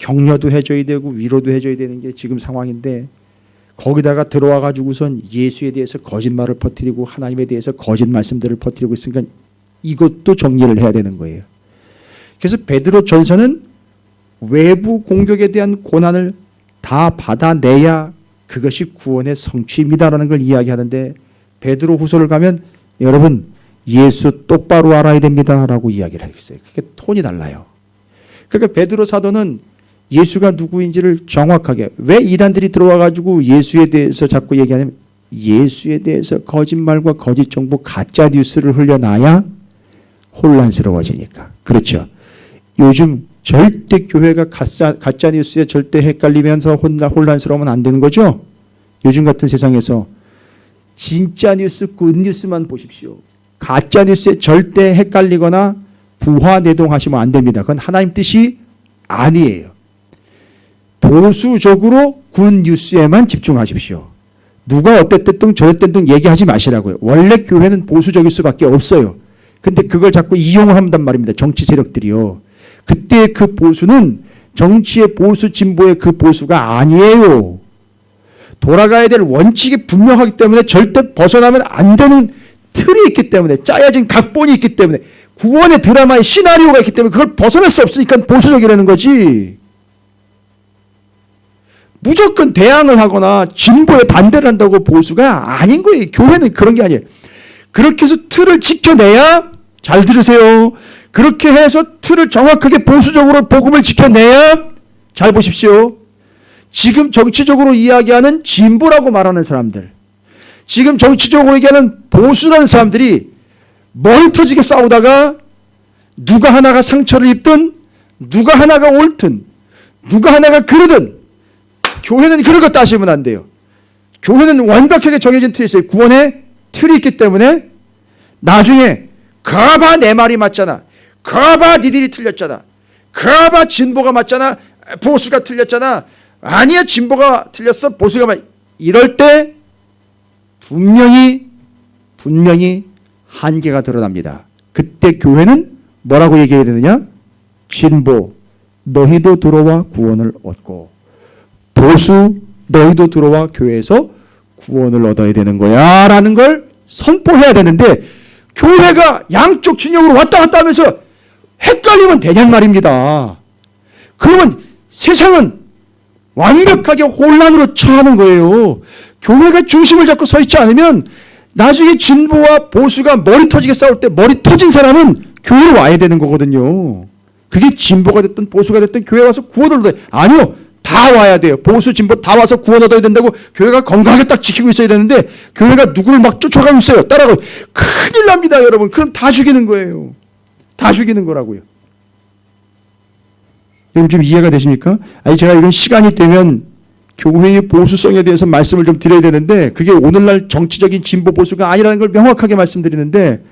격려도 해줘야 되고 위로도 해줘야 되는 게 지금 상황인데 거기다가 들어와 가지고선 예수에 대해서 거짓말을 퍼뜨리고 하나님에 대해서 거짓 말씀들을 퍼뜨리고 있으니까 이것도 정리를 해야 되는 거예요. 그래서 베드로 전서는 외부 공격에 대한 고난을 다 받아내야 그것이 구원의 성취입니다라는 걸 이야기하는데 베드로 후서를 가면 여러분 예수 똑바로 알아야 됩니다라고 이야기를 하고 있어요. 그게 톤이 달라요. 그러니까 베드로 사도는 예수가 누구인지를 정확하게, 왜 이단들이 들어와 가지고 예수에 대해서 자꾸 얘기하냐면 예수에 대해서 거짓말과 거짓 정보 가짜 뉴스를 흘려놔야 혼란스러워지니까. 그렇죠. 요즘 절대 교회가 가짜 뉴스에 절대 헷갈리면서 혼란스러우면 안 되는 거죠. 요즘 같은 세상에서 진짜 뉴스, 굿뉴스만 보십시오. 가짜 뉴스에 절대 헷갈리거나 부화내동하시면 안 됩니다. 그건 하나님 뜻이 아니에요. 보수적으로 굿뉴스에만 집중하십시오. 누가 어땠든 저랬든 얘기하지 마시라고요. 원래 교회는 보수적일 수밖에 없어요. 근데 그걸 자꾸 이용을 한단 말입니다. 정치 세력들이요. 그때 그 보수는 정치의 보수, 진보의 그 보수가 아니에요. 돌아가야 될 원칙이 분명하기 때문에 절대 벗어나면 안 되는 틀이 있기 때문에, 짜여진 각본이 있기 때문에, 구원의 드라마의 시나리오가 있기 때문에 그걸 벗어날 수 없으니까 보수적이라는 거지. 무조건 대항을 하거나 진보에 반대를 한다고 보수가 아닌 거예요. 교회는 그런 게 아니에요. 그렇게 해서 틀을 지켜내야, 잘 들으세요. 그렇게 해서 틀을 정확하게 보수적으로 복음을 지켜내야, 잘 보십시오. 지금 정치적으로 이야기하는 진보라고 말하는 사람들, 지금 정치적으로 얘기하는 보수라는 사람들이 머리 터지게 싸우다가 누가 하나가 상처를 입든 누가 하나가 옳든 누가 하나가 그러든, 교회는 그런 거 따지면 안 돼요. 교회는 완벽하게 정해진 틀이 있어요. 구원의 틀이 있기 때문에 나중에 거봐 내 말이 맞잖아, 거봐 니들이 틀렸잖아, 거봐 진보가 맞잖아, 보수가 틀렸잖아, 아니야 진보가 틀렸어 보수가 맞, 이럴 때 분명히 한계가 드러납니다. 그때 교회는 뭐라고 얘기해야 되느냐? 진보 너희도 들어와 구원을 얻고, 보수 너희도 들어와 교회에서 구원을 얻어야 되는 거야 라는 걸 선포해야 되는데, 교회가 양쪽 진영으로 왔다 갔다 하면서 헷갈리면 되냔 말입니다. 그러면 세상은 완벽하게 혼란으로 처하는 거예요. 교회가 중심을 잡고 서 있지 않으면 나중에 진보와 보수가 머리 터지게 싸울 때 머리 터진 사람은 교회로 와야 되는 거거든요. 그게 진보가 됐든 보수가 됐든 교회 와서 구원을 얻어야 돼요. 아니요. 다 와야 돼요. 보수, 진보 다 와서 구원 얻어야 된다고 교회가 건강하게 딱 지키고 있어야 되는데, 교회가 누구를 막 쫓아가고 있어요. 따라가고. 큰일 납니다, 여러분. 그럼 다 죽이는 거예요. 다 죽이는 거라고요. 여러분 좀 이해가 되십니까? 아니, 제가 이런 시간이 되면 교회의 보수성에 대해서 말씀을 좀 드려야 되는데, 그게 오늘날 정치적인 진보 보수가 아니라는 걸 명확하게 말씀드리는데,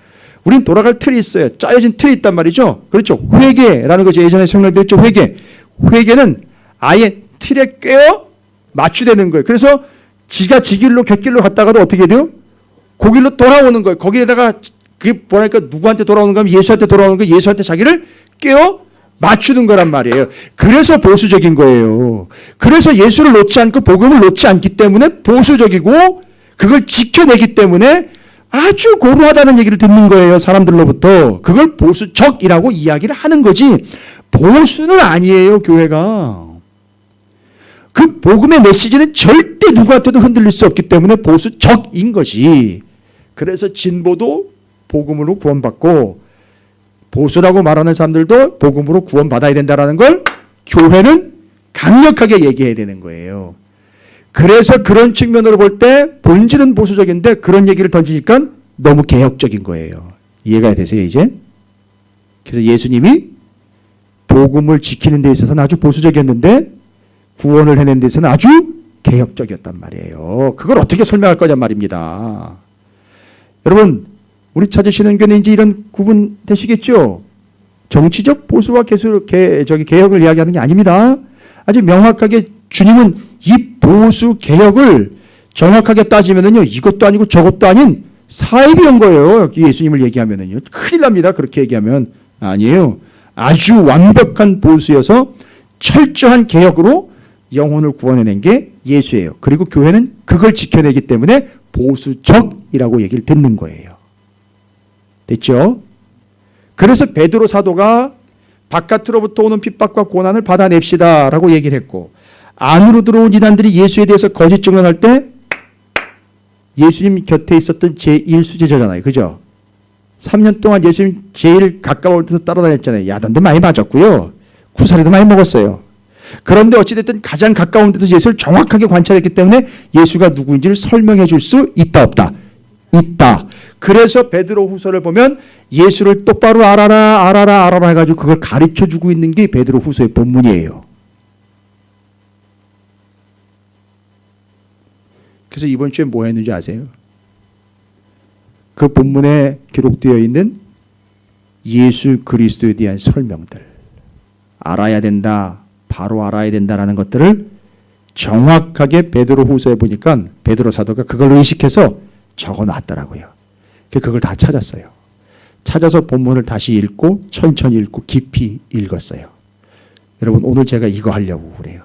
우린 돌아갈 틀이 있어요. 짜여진 틀이 있단 말이죠. 그렇죠. 회개라는 거죠. 예전에 설명드렸죠. 회개는 아예 틀에 꿰어 맞추되는 거예요. 그래서 지가 지 길로 곁길로 갔다가도 어떻게 돼요? 그 길로 돌아오는 거예요. 거기에다가 그게 뭐랄까, 누구한테 돌아오는 거면 예수한테 돌아오는 거예요. 예수한테 자기를 꿰어 맞추는 거란 말이에요. 그래서 보수적인 거예요. 그래서 예수를 놓지 않고 복음을 놓지 않기 때문에 보수적이고, 그걸 지켜내기 때문에 아주 고루하다는 얘기를 듣는 거예요. 사람들로부터. 그걸 보수적이라고 이야기를 하는 거지, 보수는 아니에요. 교회가. 그 복음의 메시지는 절대 누구한테도 흔들릴 수 없기 때문에 보수적인 거지. 그래서 진보도 복음으로 구원받고, 보수라고 말하는 사람들도 복음으로 구원받아야 된다는 걸 교회는 강력하게 얘기해야 되는 거예요. 그래서 그런 측면으로 볼 때 본질은 보수적인데 그런 얘기를 던지니까 너무 개혁적인 거예요. 이해가 되세요 이제? 그래서 예수님이 복음을 지키는 데 있어서는 아주 보수적이었는데 구원을 해낸 데 있어서는 아주 개혁적이었단 말이에요. 그걸 어떻게 설명할 거냐 말입니다. 여러분, 우리 찾으시는 교회는 이제 이런 구분 되시겠죠? 정치적 보수와 개혁을 이야기하는 게 아닙니다. 아주 명확하게 주님은 이 보수 개혁을 정확하게 따지면은요, 이것도 아니고 저것도 아닌 사이비인 거예요. 예수님을 얘기하면은요. 큰일 납니다. 그렇게 얘기하면. 아니에요. 아주 완벽한 보수여서 철저한 개혁으로 영혼을 구원해낸 게 예수예요. 그리고 교회는 그걸 지켜내기 때문에 보수적이라고 얘기를 듣는 거예요. 됐죠? 그래서 베드로 사도가 바깥으로부터 오는 핍박과 고난을 받아냅시다 라고 얘기를 했고, 안으로 들어온 이단들이 예수에 대해서 거짓 증언할 때 예수님 곁에 있었던 제1수제자잖아요. 그죠? 3년 동안 예수님 제일 가까운 데서 따라다녔잖아요. 야단도 많이 맞았고요. 구사리도 많이 먹었어요. 그런데 어찌됐든 가장 가까운 데서 예수를 정확하게 관찰했기 때문에 예수가 누구인지를 설명해 줄 수 있다 없다? 있다. 그래서 베드로후서를 보면 예수를 똑바로 알아라 해가지고 그걸 가르쳐주고 있는 게 베드로후서의 본문이에요. 그래서 이번 주에 뭐 했는지 아세요? 그 본문에 기록되어 있는 예수 그리스도에 대한 설명들, 알아야 된다, 바로 알아야 된다라는 것들을 정확하게 베드로후서에 보니까 베드로 사도가 그걸 의식해서 적어놨더라고요. 그걸 다 찾았어요. 찾아서 본문을 다시 읽고 천천히 읽고 깊이 읽었어요. 여러분 오늘 제가 이거 하려고 그래요.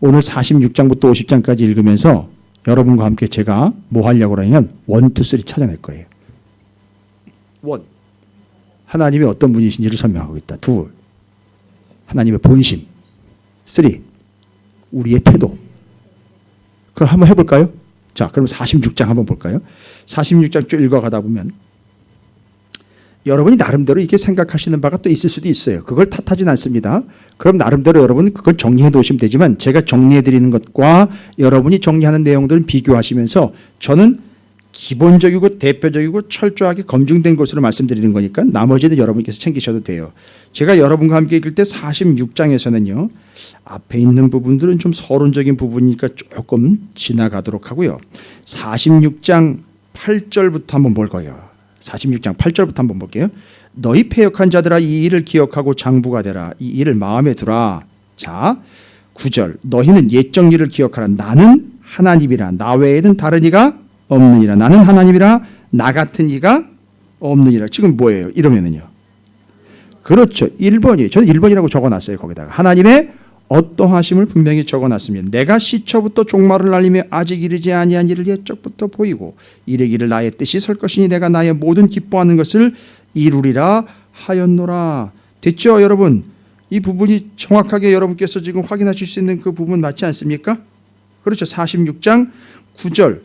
오늘 46장부터 50장까지 읽으면서 여러분과 함께 제가 뭐 하려고 그러냐면 1, 2, 3 찾아낼 거예요. 1. 하나님이 어떤 분이신지를 설명하고 있다. 2. 하나님의 본심. 3. 우리의 태도. 그럼 한번 해볼까요? 자, 그럼 46장 한번 볼까요? 46장 쭉 읽어가다 보면 여러분이 나름대로 이렇게 생각하시는 바가 또 있을 수도 있어요. 그걸 탓하진 않습니다. 그럼 나름대로 여러분 그걸 정리해 놓으시면 되지만 제가 정리해 드리는 것과 여러분이 정리하는 내용들은 비교하시면서 저는 기본적이고 대표적이고 철저하게 검증된 것으로 말씀드리는 거니까 나머지는 여러분께서 챙기셔도 돼요. 제가 여러분과 함께 읽을 때 46장에서는요. 앞에 있는 부분들은 좀 서론적인 부분이니까 조금 지나가도록 하고요. 46장 8절부터 한번 볼 거예요. 46장 8절부터 한번 볼게요. 너희 패역한 자들아 이 일을 기억하고 장부가 되라. 이 일을 마음에 두라. 자, 9절 너희는 옛적 일을 기억하라. 나는 하나님이라 나 외에는 다른 이가 없느니라. 나는 하나님이라 나 같은 이가 없느니라. 지금 뭐예요? 이러면은요. 그렇죠. 1번이에요. 저는 1번이라고 적어놨어요. 거기다가 하나님의 어떠하심을 분명히 적어놨습니다. 내가 시초부터 종말을 알리며 아직 이르지 아니한 일을 옛적부터 보이고 이르기를 나의 뜻이 설 것이니 내가 나의 모든 기뻐하는 것을 이루리라 하였노라. 됐죠 여러분? 이 부분이 정확하게 여러분께서 지금 확인하실 수 있는 그 부분 맞지 않습니까? 그렇죠. 46장 9절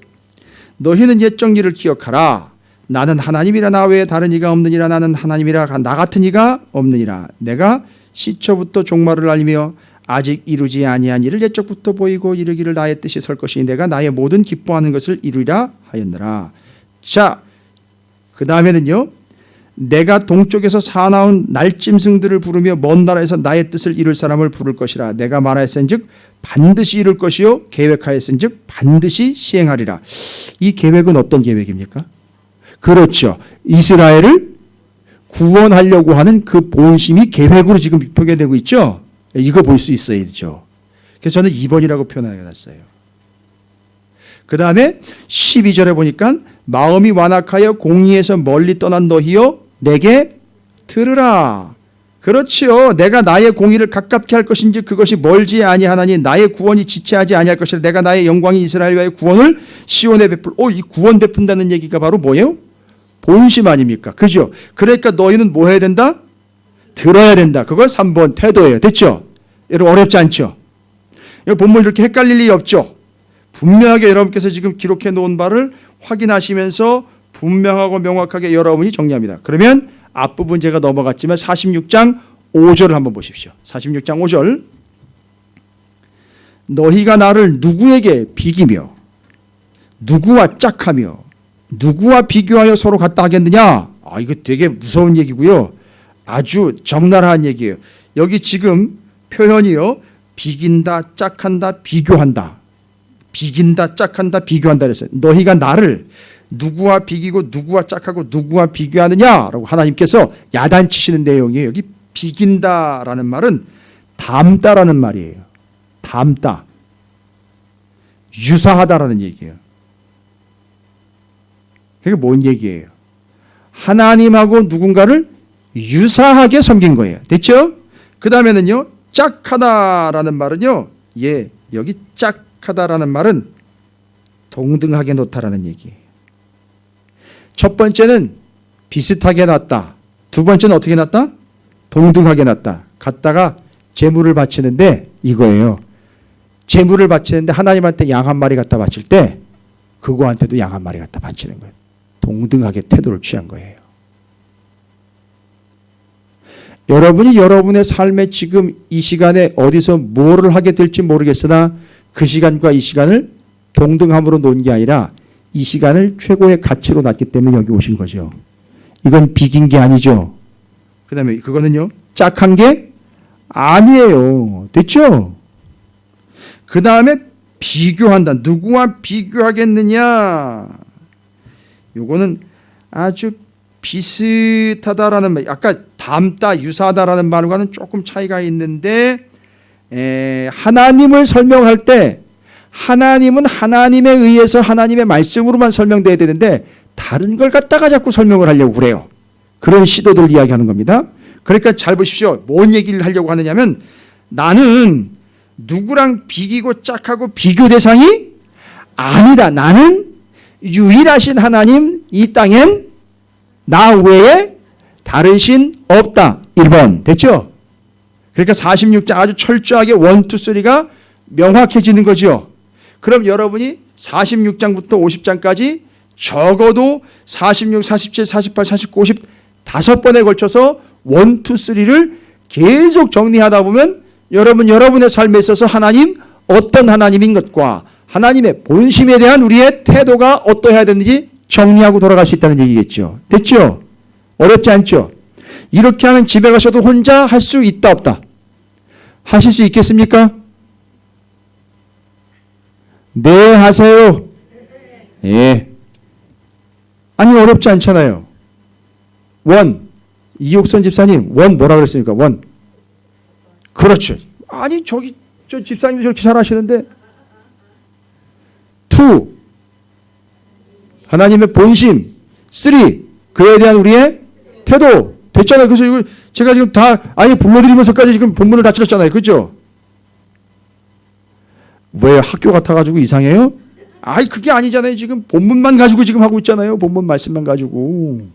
너희는 옛적 일을 기억하라. 나는 하나님이라 나 외에 다른 이가 없느니라. 나는 하나님이라 나 같은 이가 없느니라. 내가 시초부터 종말을 알리며 아직 이루지 아니한 일을 옛적부터 보이고 이르기를 나의 뜻이 설 것이니 내가 나의 모든 기뻐하는 것을 이루리라 하였느라. 자, 그 다음에는요. 내가 동쪽에서 사나운 날짐승들을 부르며 먼 나라에서 나의 뜻을 이룰 사람을 부를 것이라. 내가 말하였은즉 반드시 이룰 것이요 계획하였은즉 반드시 시행하리라. 이 계획은 어떤 계획입니까? 그렇죠. 이스라엘을 구원하려고 하는 그 본심이 계획으로 지금 표현되고 있죠. 이거 볼 수 있어야죠. 그래서 저는 2번이라고 표현해놨어요. 그 다음에 12절에 보니까 마음이 완악하여 공의에서 멀리 떠난 너희여 내게 들으라. 그렇지요. 내가 나의 공의를 가깝게 할 것인지 그것이 멀지 아니하나니 나의 구원이 지체하지 아니할 것이라. 내가 나의 영광이 이스라엘과의 구원을 시온에 베풀. 이 구원 베푼다는 얘기가 바로 뭐예요? 본심 아닙니까? 그죠? 그러니까 너희는 뭐 해야 된다? 들어야 된다. 그걸 3번 태도예요. 됐죠? 여러분 어렵지 않죠? 본문 이렇게 헷갈릴 일이 없죠? 분명하게 여러분께서 지금 기록해 놓은 바를 확인하시면서 분명하고 명확하게 여러분이 정리합니다. 그러면 앞부분 제가 넘어갔지만 46장 5절을 한번 보십시오. 46장 5절 너희가 나를 누구에게 비기며 누구와 짝하며 누구와 비교하여 서로 같다 하겠느냐? 이거 되게 무서운 얘기고요. 아주 적나라한 얘기예요. 여기 지금 표현이요. 비긴다, 짝한다, 비교한다. 비긴다, 짝한다, 비교한다 그랬어요. 너희가 나를 누구와 비기고 누구와 짝하고 누구와 비교하느냐라고 하나님께서 야단치시는 내용이에요. 여기 비긴다라는 말은 닮다라는 말이에요. 닮다. 유사하다라는 얘기예요. 그게 뭔 얘기예요? 하나님하고 누군가를 유사하게 섬긴 거예요. 됐죠? 그 다음에는요. 짝하다라는 말은요. 여기 짝하다라는 말은 동등하게 놓다라는 얘기예요. 첫 번째는 비슷하게 놨다. 두 번째는 어떻게 놨다? 동등하게 놨다. 갖다가 제물을 바치는데 이거예요. 제물을 바치는데 하나님한테 양 한 마리 갖다 바칠 때 그거한테도 양 한 마리 갖다 바치는 거예요. 동등하게 태도를 취한 거예요. 여러분이 여러분의 삶에 지금 이 시간에 어디서 뭐를 하게 될지 모르겠으나 그 시간과 이 시간을 동등함으로 놓은 게 아니라 이 시간을 최고의 가치로 놨기 때문에 여기 오신 거죠. 이건 비긴 게 아니죠. 그 다음에 그거는요, 짝한 게 아니에요. 됐죠? 그 다음에 비교한다. 누구와 비교하겠느냐? 요거는 아주 비슷하다라는 말, 아까 닮다, 유사하다라는 말과는 조금 차이가 있는데, 하나님을 설명할 때 하나님은 하나님에 의해서 하나님의 말씀으로만 설명돼야 되는데 다른 걸 갖다가 자꾸 설명을 하려고 그래요. 그런 시도들 이야기하는 겁니다. 그러니까 잘 보십시오. 뭔 얘기를 하려고 하느냐면 나는 누구랑 비기고 짝하고 비교 대상이 아니다. 나는 유일하신 하나님, 이 땅엔 나 외에 다른 신 없다. 1번 됐죠? 그러니까 46장 아주 철저하게 1, 2, 3가 명확해지는 거죠. 그럼 여러분이 46장부터 50장까지 적어도 46, 47, 48, 49, 50 5번에 걸쳐서 1, 2, 3를 계속 정리하다 보면 여러분의 삶에 있어서 하나님, 어떤 하나님인 것과 하나님의 본심에 대한 우리의 태도가 어떠해야 되는지 정리하고 돌아갈 수 있다는 얘기겠죠. 됐죠? 어렵지 않죠? 이렇게 하면 집에 가셔도 혼자 할 수 있다 없다? 하실 수 있겠습니까? 네, 하세요. 예. 아니, 어렵지 않잖아요. 이옥선 집사님, 뭐라 그랬습니까? 그렇죠. 아니, 저 집사님도 저렇게 잘 하시는데. 2, 하나님의 본심. 3, 그에 대한 우리의 태도. 됐잖아요. 그래서 이거 제가 지금 다 아예 불러드리면서까지 지금 본문을 다 찍었잖아요. 그죠? 왜 학교 같아가지고 이상해요? 아이, 그게 아니잖아요. 지금 본문만 가지고 지금 하고 있잖아요. 본문 말씀만 가지고.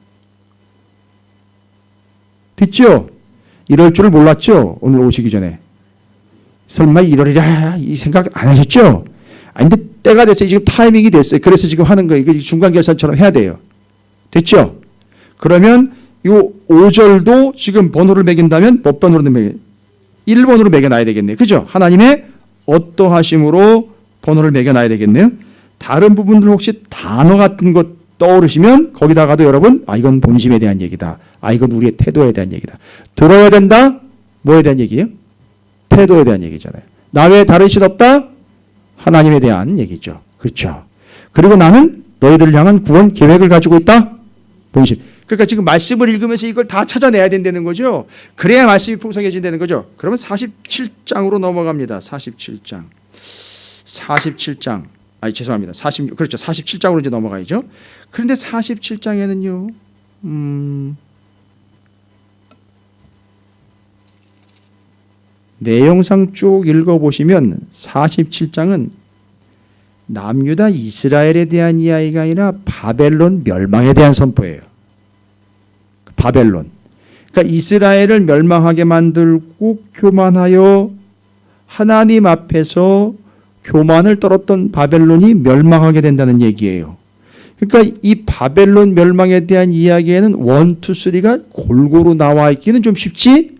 됐죠? 이럴 줄을 몰랐죠? 오늘 오시기 전에. 설마 이러리라 이 생각 안 하셨죠? 아니, 근데 때가 됐어요. 지금 타이밍이 됐어요. 그래서 지금 하는 거예요. 이거 중간 결산처럼 해야 돼요. 됐죠? 그러면 요 5절도 지금 번호를 매긴다면 몇 번으로 매겨? 1번으로 매겨놔야 되겠네요. 그죠? 하나님의 어떠하심으로 번호를 매겨놔야 되겠네요. 다른 부분들 혹시 단어 같은 것 떠오르시면 거기다가도 여러분, 이건 본심에 대한 얘기다. 이건 우리의 태도에 대한 얘기다. 들어야 된다? 뭐에 대한 얘기예요? 태도에 대한 얘기잖아요. 나 외에 다른 신 없다? 하나님에 대한 얘기죠. 그렇죠. 그리고 나는 너희들을 향한 구원 계획을 가지고 있다? 본심. 그러니까 지금 말씀을 읽으면서 이걸 다 찾아내야 된다는 거죠. 그래야 말씀이 풍성해진다는 거죠. 그러면 47장으로 넘어갑니다. 47장. 죄송합니다. 46, 그렇죠. 47장으로 이제 넘어가야죠. 그런데 47장에는요, 내용상 쭉 읽어보시면 47장은 남유다 이스라엘에 대한 이야기가 아니라 바벨론 멸망에 대한 선포예요. 바벨론. 그러니까 이스라엘을 멸망하게 만들고 교만하여 하나님 앞에서 교만을 떨었던 바벨론이 멸망하게 된다는 얘기예요. 그러니까 이 바벨론 멸망에 대한 이야기에는 1, 2, 3가 골고루 나와 있기는 좀 쉽지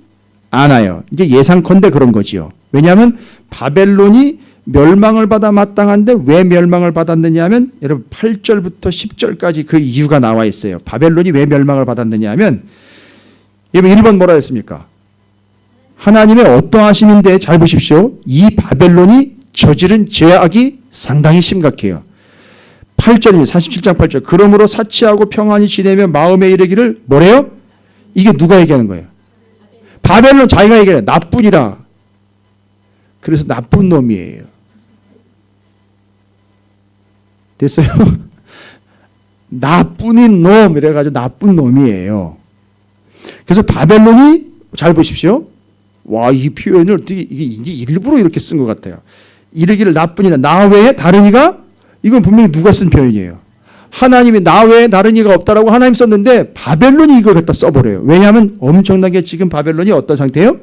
않아요. 이제 예상컨대 그런 거지요. 왜냐하면 바벨론이 멸망을 받아 마땅한데 왜 멸망을 받았느냐 하면 여러분 8절부터 10절까지 그 이유가 나와 있어요. 바벨론이 왜 멸망을 받았느냐 하면 여러분 1번 뭐라 했습니까? 하나님의 어떠하심인데 잘 보십시오. 이 바벨론이 저지른 죄악이 상당히 심각해요. 8절입니다. 47장 8절. 그러므로 사치하고 평안히 지내며 마음에 이르기를 뭐래요? 이게 누가 얘기하는 거예요? 바벨론 자기가 얘기해요. 나뿐이라. 그래서 나쁜 놈이에요. 됐어요? 나뿐인 놈 이래가지고 나쁜 놈이에요. 그래서 바벨론이 잘 보십시오. 와, 이 표현을 이게 일부러 이렇게 쓴 것 같아요. 이르기를 나뿐이다. 나 외에 다른 이가, 이건 분명히 누가 쓴 표현이에요. 하나님이 나 외에 다른 이가 없다라고 하나님 썼는데 바벨론이 이걸 갖다 써버려요. 왜냐하면 엄청나게 지금 바벨론이 어떤 상태예요?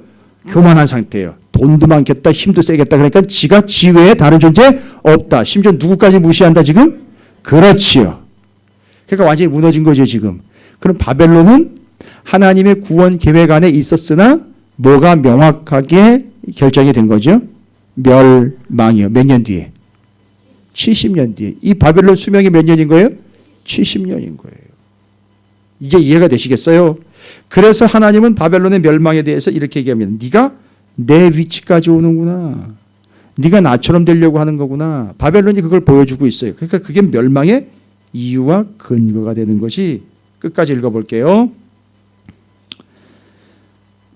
교만한 상태예요. 돈도 많겠다, 힘도 세겠다. 그러니까 지가 지 외에 다른 존재 없다. 심지어 누구까지 무시한다 지금? 그렇지요. 그러니까 완전히 무너진 거죠 지금. 그럼 바벨론은 하나님의 구원 계획 안에 있었으나 뭐가 명확하게 결정이 된 거죠? 멸망이요. 몇 년 뒤에? 70년 뒤에. 이 바벨론 수명이 몇 년인 거예요? 70년인 거예요. 이제 이해가 되시겠어요? 그래서 하나님은 바벨론의 멸망에 대해서 이렇게 얘기합니다. 네가 내 위치까지 오는구나. 네가 나처럼 되려고 하는 거구나. 바벨론이 그걸 보여주고 있어요. 그러니까 그게 멸망의 이유와 근거가 되는 것이. 끝까지 읽어볼게요.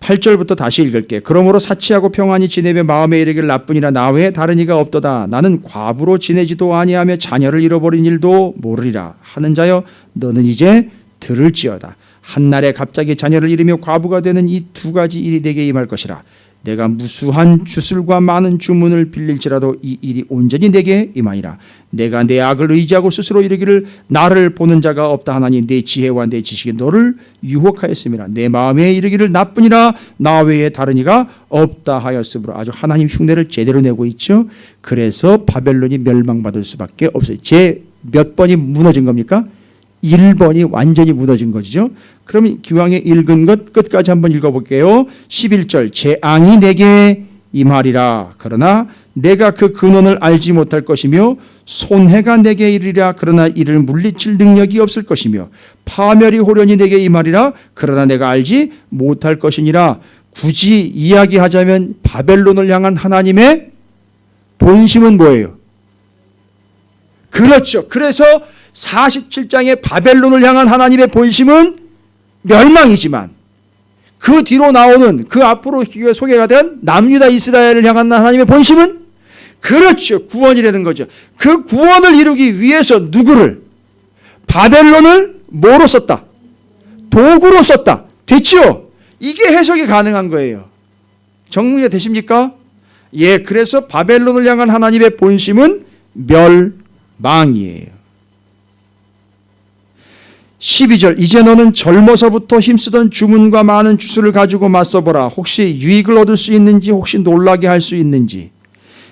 8절부터 다시 읽을게. 그러므로 사치하고 평안히 지내며 마음에 이르기를 나뿐이라 나 외에 다른 이가 없도다. 나는 과부로 지내지도 아니하며 자녀를 잃어버린 일도 모르리라. 하는 자여 너는 이제 들을지어다. 한날에 갑자기 자녀를 잃으며 과부가 되는 이 두 가지 일이 내게 임할 것이라. 내가 무수한 주술과 많은 주문을 빌릴지라도 이 일이 온전히 내게 임하리라. 내가 내 악을 의지하고 스스로 이르기를 나를 보는 자가 없다 하나니 내 지혜와 내 지식이 너를 유혹하였음이라. 내 마음에 이르기를 나뿐이라 나 외에 다른 이가 없다 하였으므로. 아주 하나님 흉내를 제대로 내고 있죠. 그래서 바벨론이 멸망받을 수밖에 없어요. 제 몇 번이 무너진 겁니까? 1번이 완전히 무너진 거죠. 그럼 기왕에 읽은 것 끝까지 한번 읽어볼게요. 11절 재앙이 내게 임하리라. 그러나 내가 그 근원을 알지 못할 것이며 손해가 내게 이르리라. 그러나 이를 물리칠 능력이 없을 것이며 파멸이 호련히 내게 임하리라. 그러나 내가 알지 못할 것이니라. 굳이 이야기하자면 바벨론을 향한 하나님의 본심은 뭐예요? 그렇죠. 그래서 47장의 바벨론을 향한 하나님의 본심은 멸망이지만 그 뒤로 나오는 그 앞으로 소개가 된 남유다 이스라엘을 향한 하나님의 본심은 그렇죠. 구원이라는 거죠. 그 구원을 이루기 위해서 누구를? 바벨론을 뭐로 썼다? 도구로 썼다. 됐죠? 이게 해석이 가능한 거예요. 정리가 되십니까? 예, 그래서 바벨론을 향한 하나님의 본심은 멸망이에요. 12절 이제 너는 젊어서부터 힘쓰던 주문과 많은 주술을 가지고 맞서보라. 혹시 유익을 얻을 수 있는지 혹시 놀라게 할 수 있는지.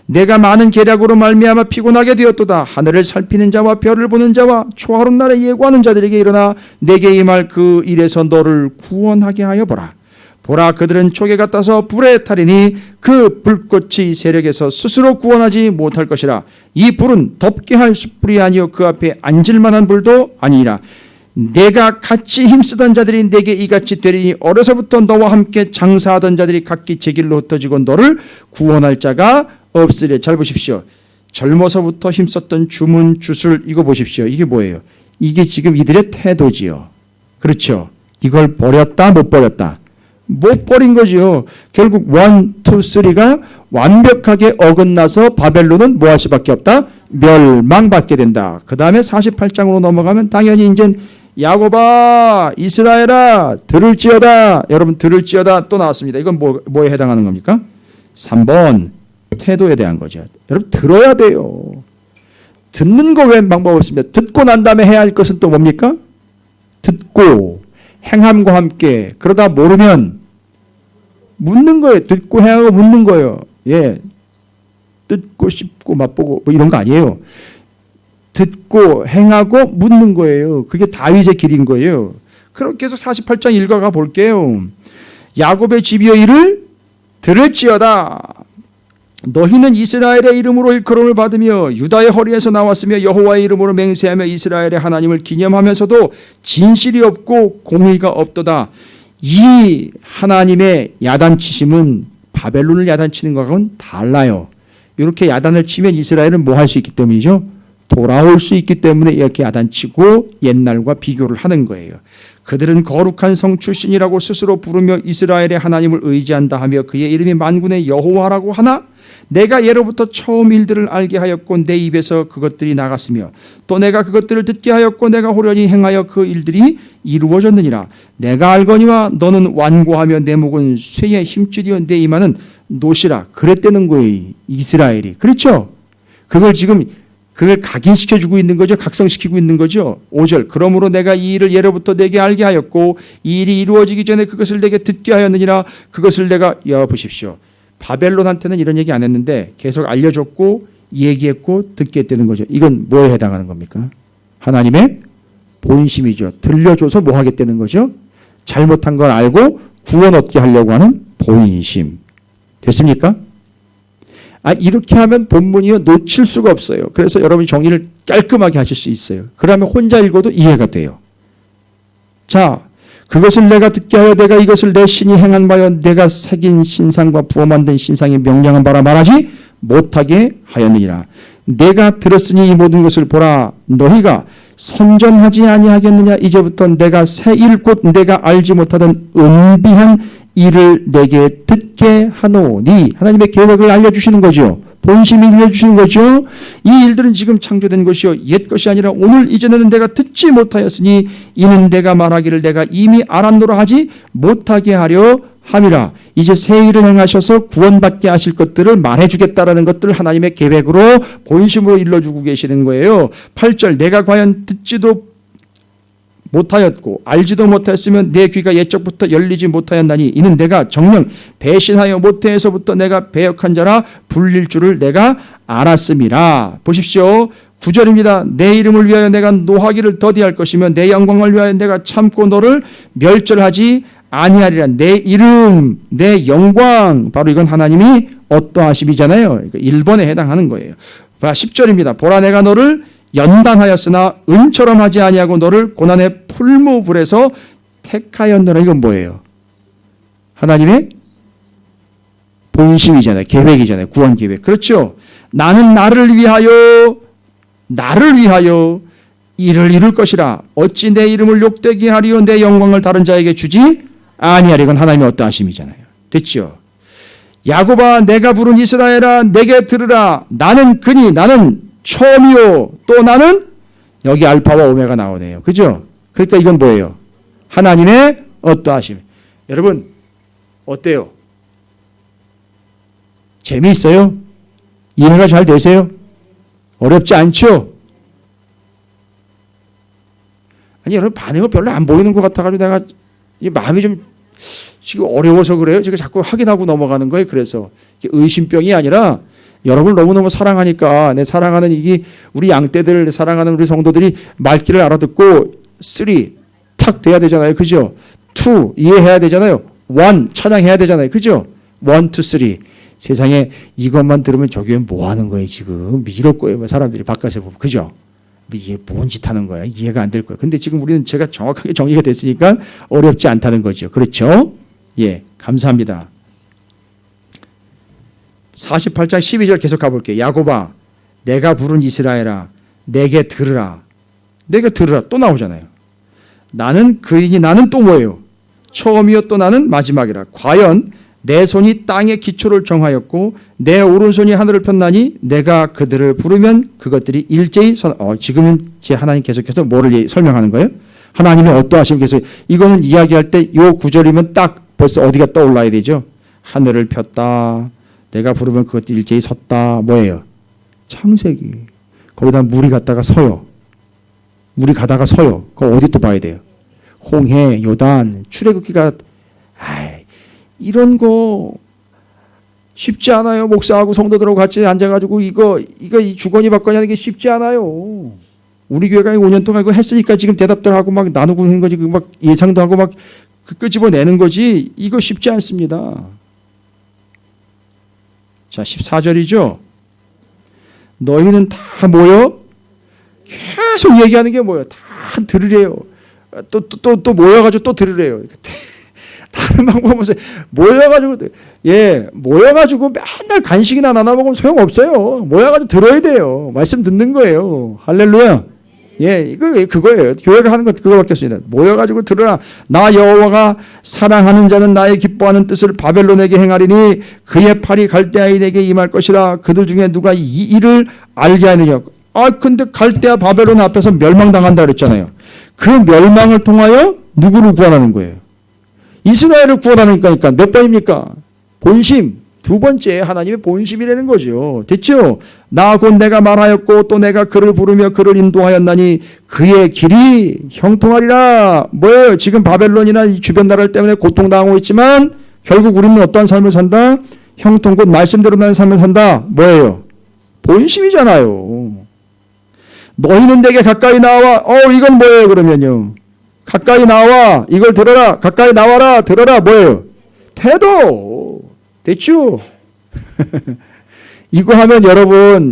내가 많은 계략으로 말미암아 피곤하게 되었도다. 하늘을 살피는 자와 별을 보는 자와 초하룻 날에 예고하는 자들에게 일어나 내게 임할 그 일에서 너를 구원하게 하여 보라. 보라 그들은 초계 같아서 불에 타리니 그 불꽃의 세력에서 스스로 구원하지 못할 것이라. 이 불은 덮게 할 숯불이 아니요 그 앞에 앉을 만한 불도 아니라. 내가 같이 힘쓰던 자들이 내게 이같이 되리니 어려서부터 너와 함께 장사하던 자들이 각기 제 길로 흩어지고 너를 구원할 자가 없으리. 잘 보십시오. 젊어서부터 힘썼던 주문 주술 이거 보십시오. 이게 뭐예요? 이게 지금 이들의 태도지요. 그렇죠. 이걸 버렸다 못 버렸다. 못 버린 거지요. 결국 1, 2, 3가 완벽하게 어긋나서 바벨론은 뭐 할 수밖에 없다? 멸망받게 된다. 그 다음에 48장으로 넘어가면 당연히 이제 야곱아 이스라엘아 들을지어다. 여러분 들을지어다 또 나왔습니다. 이건 뭐에 해당하는 겁니까? 3번 태도에 대한 거죠. 여러분 들어야 돼요. 듣는 거 외엔 방법 없습니다. 듣고 난 다음에 해야 할 것은 또 뭡니까? 듣고 행함과 함께. 그러다 모르면 묻는 거예요. 듣고 행하고 묻는 거예요. 예, 듣고 씹고 맛보고 뭐 이런 거 아니에요. 듣고 행하고 묻는 거예요. 그게 다윗의 길인 거예요. 그렇게 해서 48장 읽어가 볼게요. 야곱의 집이여 이를 들을지어다. 너희는 이스라엘의 이름으로 일컬음을 받으며 유다의 허리에서 나왔으며 여호와의 이름으로 맹세하며 이스라엘의 하나님을 기념하면서도 진실이 없고 공의가 없도다. 이 하나님의 야단치심은 바벨론을 야단치는 것과는 달라요. 이렇게 야단을 치면 이스라엘은 뭐 할 수 있기 때문이죠? 돌아올 수 있기 때문에 이렇게 야단치고 옛날과 비교를 하는 거예요. 그들은 거룩한 성 출신이라고 스스로 부르며 이스라엘의 하나님을 의지한다 하며 그의 이름이 만군의 여호와라고 하나 내가 예로부터 처음 일들을 알게 하였고 내 입에서 그것들이 나갔으며 또 내가 그것들을 듣게 하였고 내가 호련히 행하여 그 일들이 이루어졌느니라. 내가 알거니와 너는 완고하며 내 목은 쇠에 힘줄이어 내 이마는 노시라. 그랬다는 거예요. 이스라엘이. 그렇죠? 그걸 각인시켜주고 있는 거죠. 각성시키고 있는 거죠. 5절 그러므로 내가 이 일을 예로부터 내게 알게 하였고 이 일이 이루어지기 전에 그것을 내게 듣게 하였느니라. 그것을 내가 보십시오. 바벨론한테는 이런 얘기 안 했는데 계속 알려줬고 얘기했고 듣게 했다는 거죠. 이건 뭐에 해당하는 겁니까? 하나님의 본심이죠. 들려줘서 뭐 하겠다는 거죠? 잘못한 걸 알고 구원 얻게 하려고 하는 본심. 됐습니까? 이렇게 하면 본문이요 놓칠 수가 없어요. 그래서 여러분이 정리를 깔끔하게 하실 수 있어요. 그러면 혼자 읽어도 이해가 돼요. 자, 그것을 내가 듣게 하여 내가 이것을 내 신이 행한 바여 내가 새긴 신상과 부어 만든 신상이 명령한 바라 말하지 못하게 하였느니라. 내가 들었으니 이 모든 것을 보라. 너희가 선전하지 아니하겠느냐. 이제부터 내가 새 일 곧 내가 알지 못하던 은비한 일을 내게 듣게 하노니. 하나님의 계획을 알려주시는 거죠. 본심이 알려주시는 거죠. 이 일들은 지금 창조된 것이요 옛 것이 아니라 오늘 이전에는 내가 듣지 못하였으니 이는 내가 말하기를 내가 이미 알았노라 하지 못하게 하려 함이라. 이제 새 일을 행하셔서 구원받게 하실 것들을 말해주겠다라는 것들을 하나님의 계획으로 본심으로 일러주고 계시는 거예요. 8절 내가 과연 듣지도 못하였고 알지도 못하였으면 내 귀가 옛적부터 열리지 못하였나니 이는 내가 정녕 배신하여 모태에서부터 내가 배역한 자라 불릴 줄을 내가 알았음이라. 보십시오. 9절입니다. 내 이름을 위하여 내가 노하기를 더디할 것이며 내 영광을 위하여 내가 참고 너를 멸절하지 아니하리라. 내 이름, 내 영광, 바로 이건 하나님이 어떠하심이잖아요. 1번에 해당하는 거예요. 10절입니다. 보라 내가 너를 연단하였으나 은처럼 하지 아니하고 너를 고난의 풀무불에서 택하였노라. 이건 뭐예요? 하나님의 본심이잖아요. 계획이잖아요. 구원 계획. 그렇죠? 나는 나를 위하여 이를 이룰 것이라. 어찌 내 이름을 욕되게 하리요 내 영광을 다른 자에게 주지 아니하리. 이건 하나님의 어떠하심이잖아요. 됐죠? 야곱아 내가 부른 이스라엘아 내게 들으라. 나는 그니 나는 처음이요 또 나는 여기 알파와 오메가 나오네요. 그죠? 그러니까 이건 뭐예요? 하나님의 어떠하심. 여러분 어때요? 재미있어요? 이해가 잘 되세요? 어렵지 않죠? 아니 여러분 반응이 별로 안 보이는 것 같아가지고 내가 이 마음이 좀 지금 어려워서 그래요. 제가 자꾸 확인하고 넘어가는 거예요. 그래서 의심병이 아니라 여러분을 너무너무 사랑하니까 내 사랑하는 이게 우리 양떼들 사랑하는 우리 성도들이 말귀를 알아듣고 3 탁 돼야 되잖아요. 그죠? 2 이해해야 되잖아요. 1 찬양해야 되잖아요. 그죠? 1, 2, 3 세상에 이것만 들으면 저기 뭐 하는 거예요 지금 이럴 거예요. 사람들이 바깥에서 보면. 그죠? 이게 뭔 짓 하는 거야. 이해가 안 될 거야. 근데 지금 우리는 제가 정확하게 정리가 됐으니까 어렵지 않다는 거죠. 그렇죠? 예, 감사합니다. 48장 12절 계속 가볼게요. 야곱아 내가 부른 이스라엘아 내게 들으라. 내게 들으라. 또 나오잖아요. 나는 그이니 나는 또 뭐예요? 처음이요 또 나는 마지막이라. 과연 내 손이 땅의 기초를 정하였고 내 오른손이 하늘을 폈나니 내가 그들을 부르면 그것들이 일제히 지금은 제 하나님 계속해서 뭐를 설명하는 거예요? 하나님의 어떠하심 계속. 이거는 이야기할 때 요 구절이면 딱 벌써 어디가 떠올라야 되죠? 하늘을 폈다. 내가 부르면 그것들이 일제히 섰다. 뭐예요? 창세기. 거기다 물이 갔다가 서요. 물이 가다가 서요. 그거 어디 또 봐야 돼요? 홍해, 요단, 출애굽기가 이런 거 쉽지 않아요. 목사하고 성도들하고 같이 앉아가지고 이거 이 주거니 받거니 하는 게 쉽지 않아요. 우리 교회가 5년 동안 이거 했으니까 지금 대답들 하고 막 나누고 있는 거지. 막 예상도 하고 막 끄집어내는 거지. 이거 쉽지 않습니다. 자, 14절이죠. 너희는 다 모여 계속 얘기하는 게 뭐예요? 다 들으래요. 또 모여가지고 또 들으래요. 다른 방법 없어요. 모여가지고 맨날 간식이나 나눠 먹으면 소용없어요. 모여가지고 들어야 돼요. 말씀 듣는 거예요. 할렐루야. 예, 그거예요. 교회가 하는 것 그거밖에 없습니다. 모여가지고 들으라. 나 여호와가 사랑하는 자는 나의 기뻐하는 뜻을 바벨론에게 행하리니 그의 팔이 갈대아인에게 임할 것이라. 그들 중에 누가 이 일을 알게 하느냐. 근데 갈대아 바벨론 앞에서 멸망당한다 그랬잖아요. 그 멸망을 통하여 누구를 구원하는 거예요? 이스라엘을 구원하는 거니까 몇 번입니까? 본심. 2번째 하나님의 본심이라는 거죠. 됐죠? 나 곧 내가 말하였고 또 내가 그를 부르며 그를 인도하였나니 그의 길이 형통하리라. 뭐예요? 지금 바벨론이나 이 주변 나라들 때문에 고통당하고 있지만 결국 우리는 어떠한 삶을 산다? 형통 곧 말씀대로 나는 삶을 산다. 뭐예요? 본심이잖아요. 너희는 내게 가까이 나와. 이건 뭐예요 그러면요? 가까이 나와. 이걸 들어라. 가까이 나와라. 들어라. 뭐예요? 태도. 됐죠? 이거 하면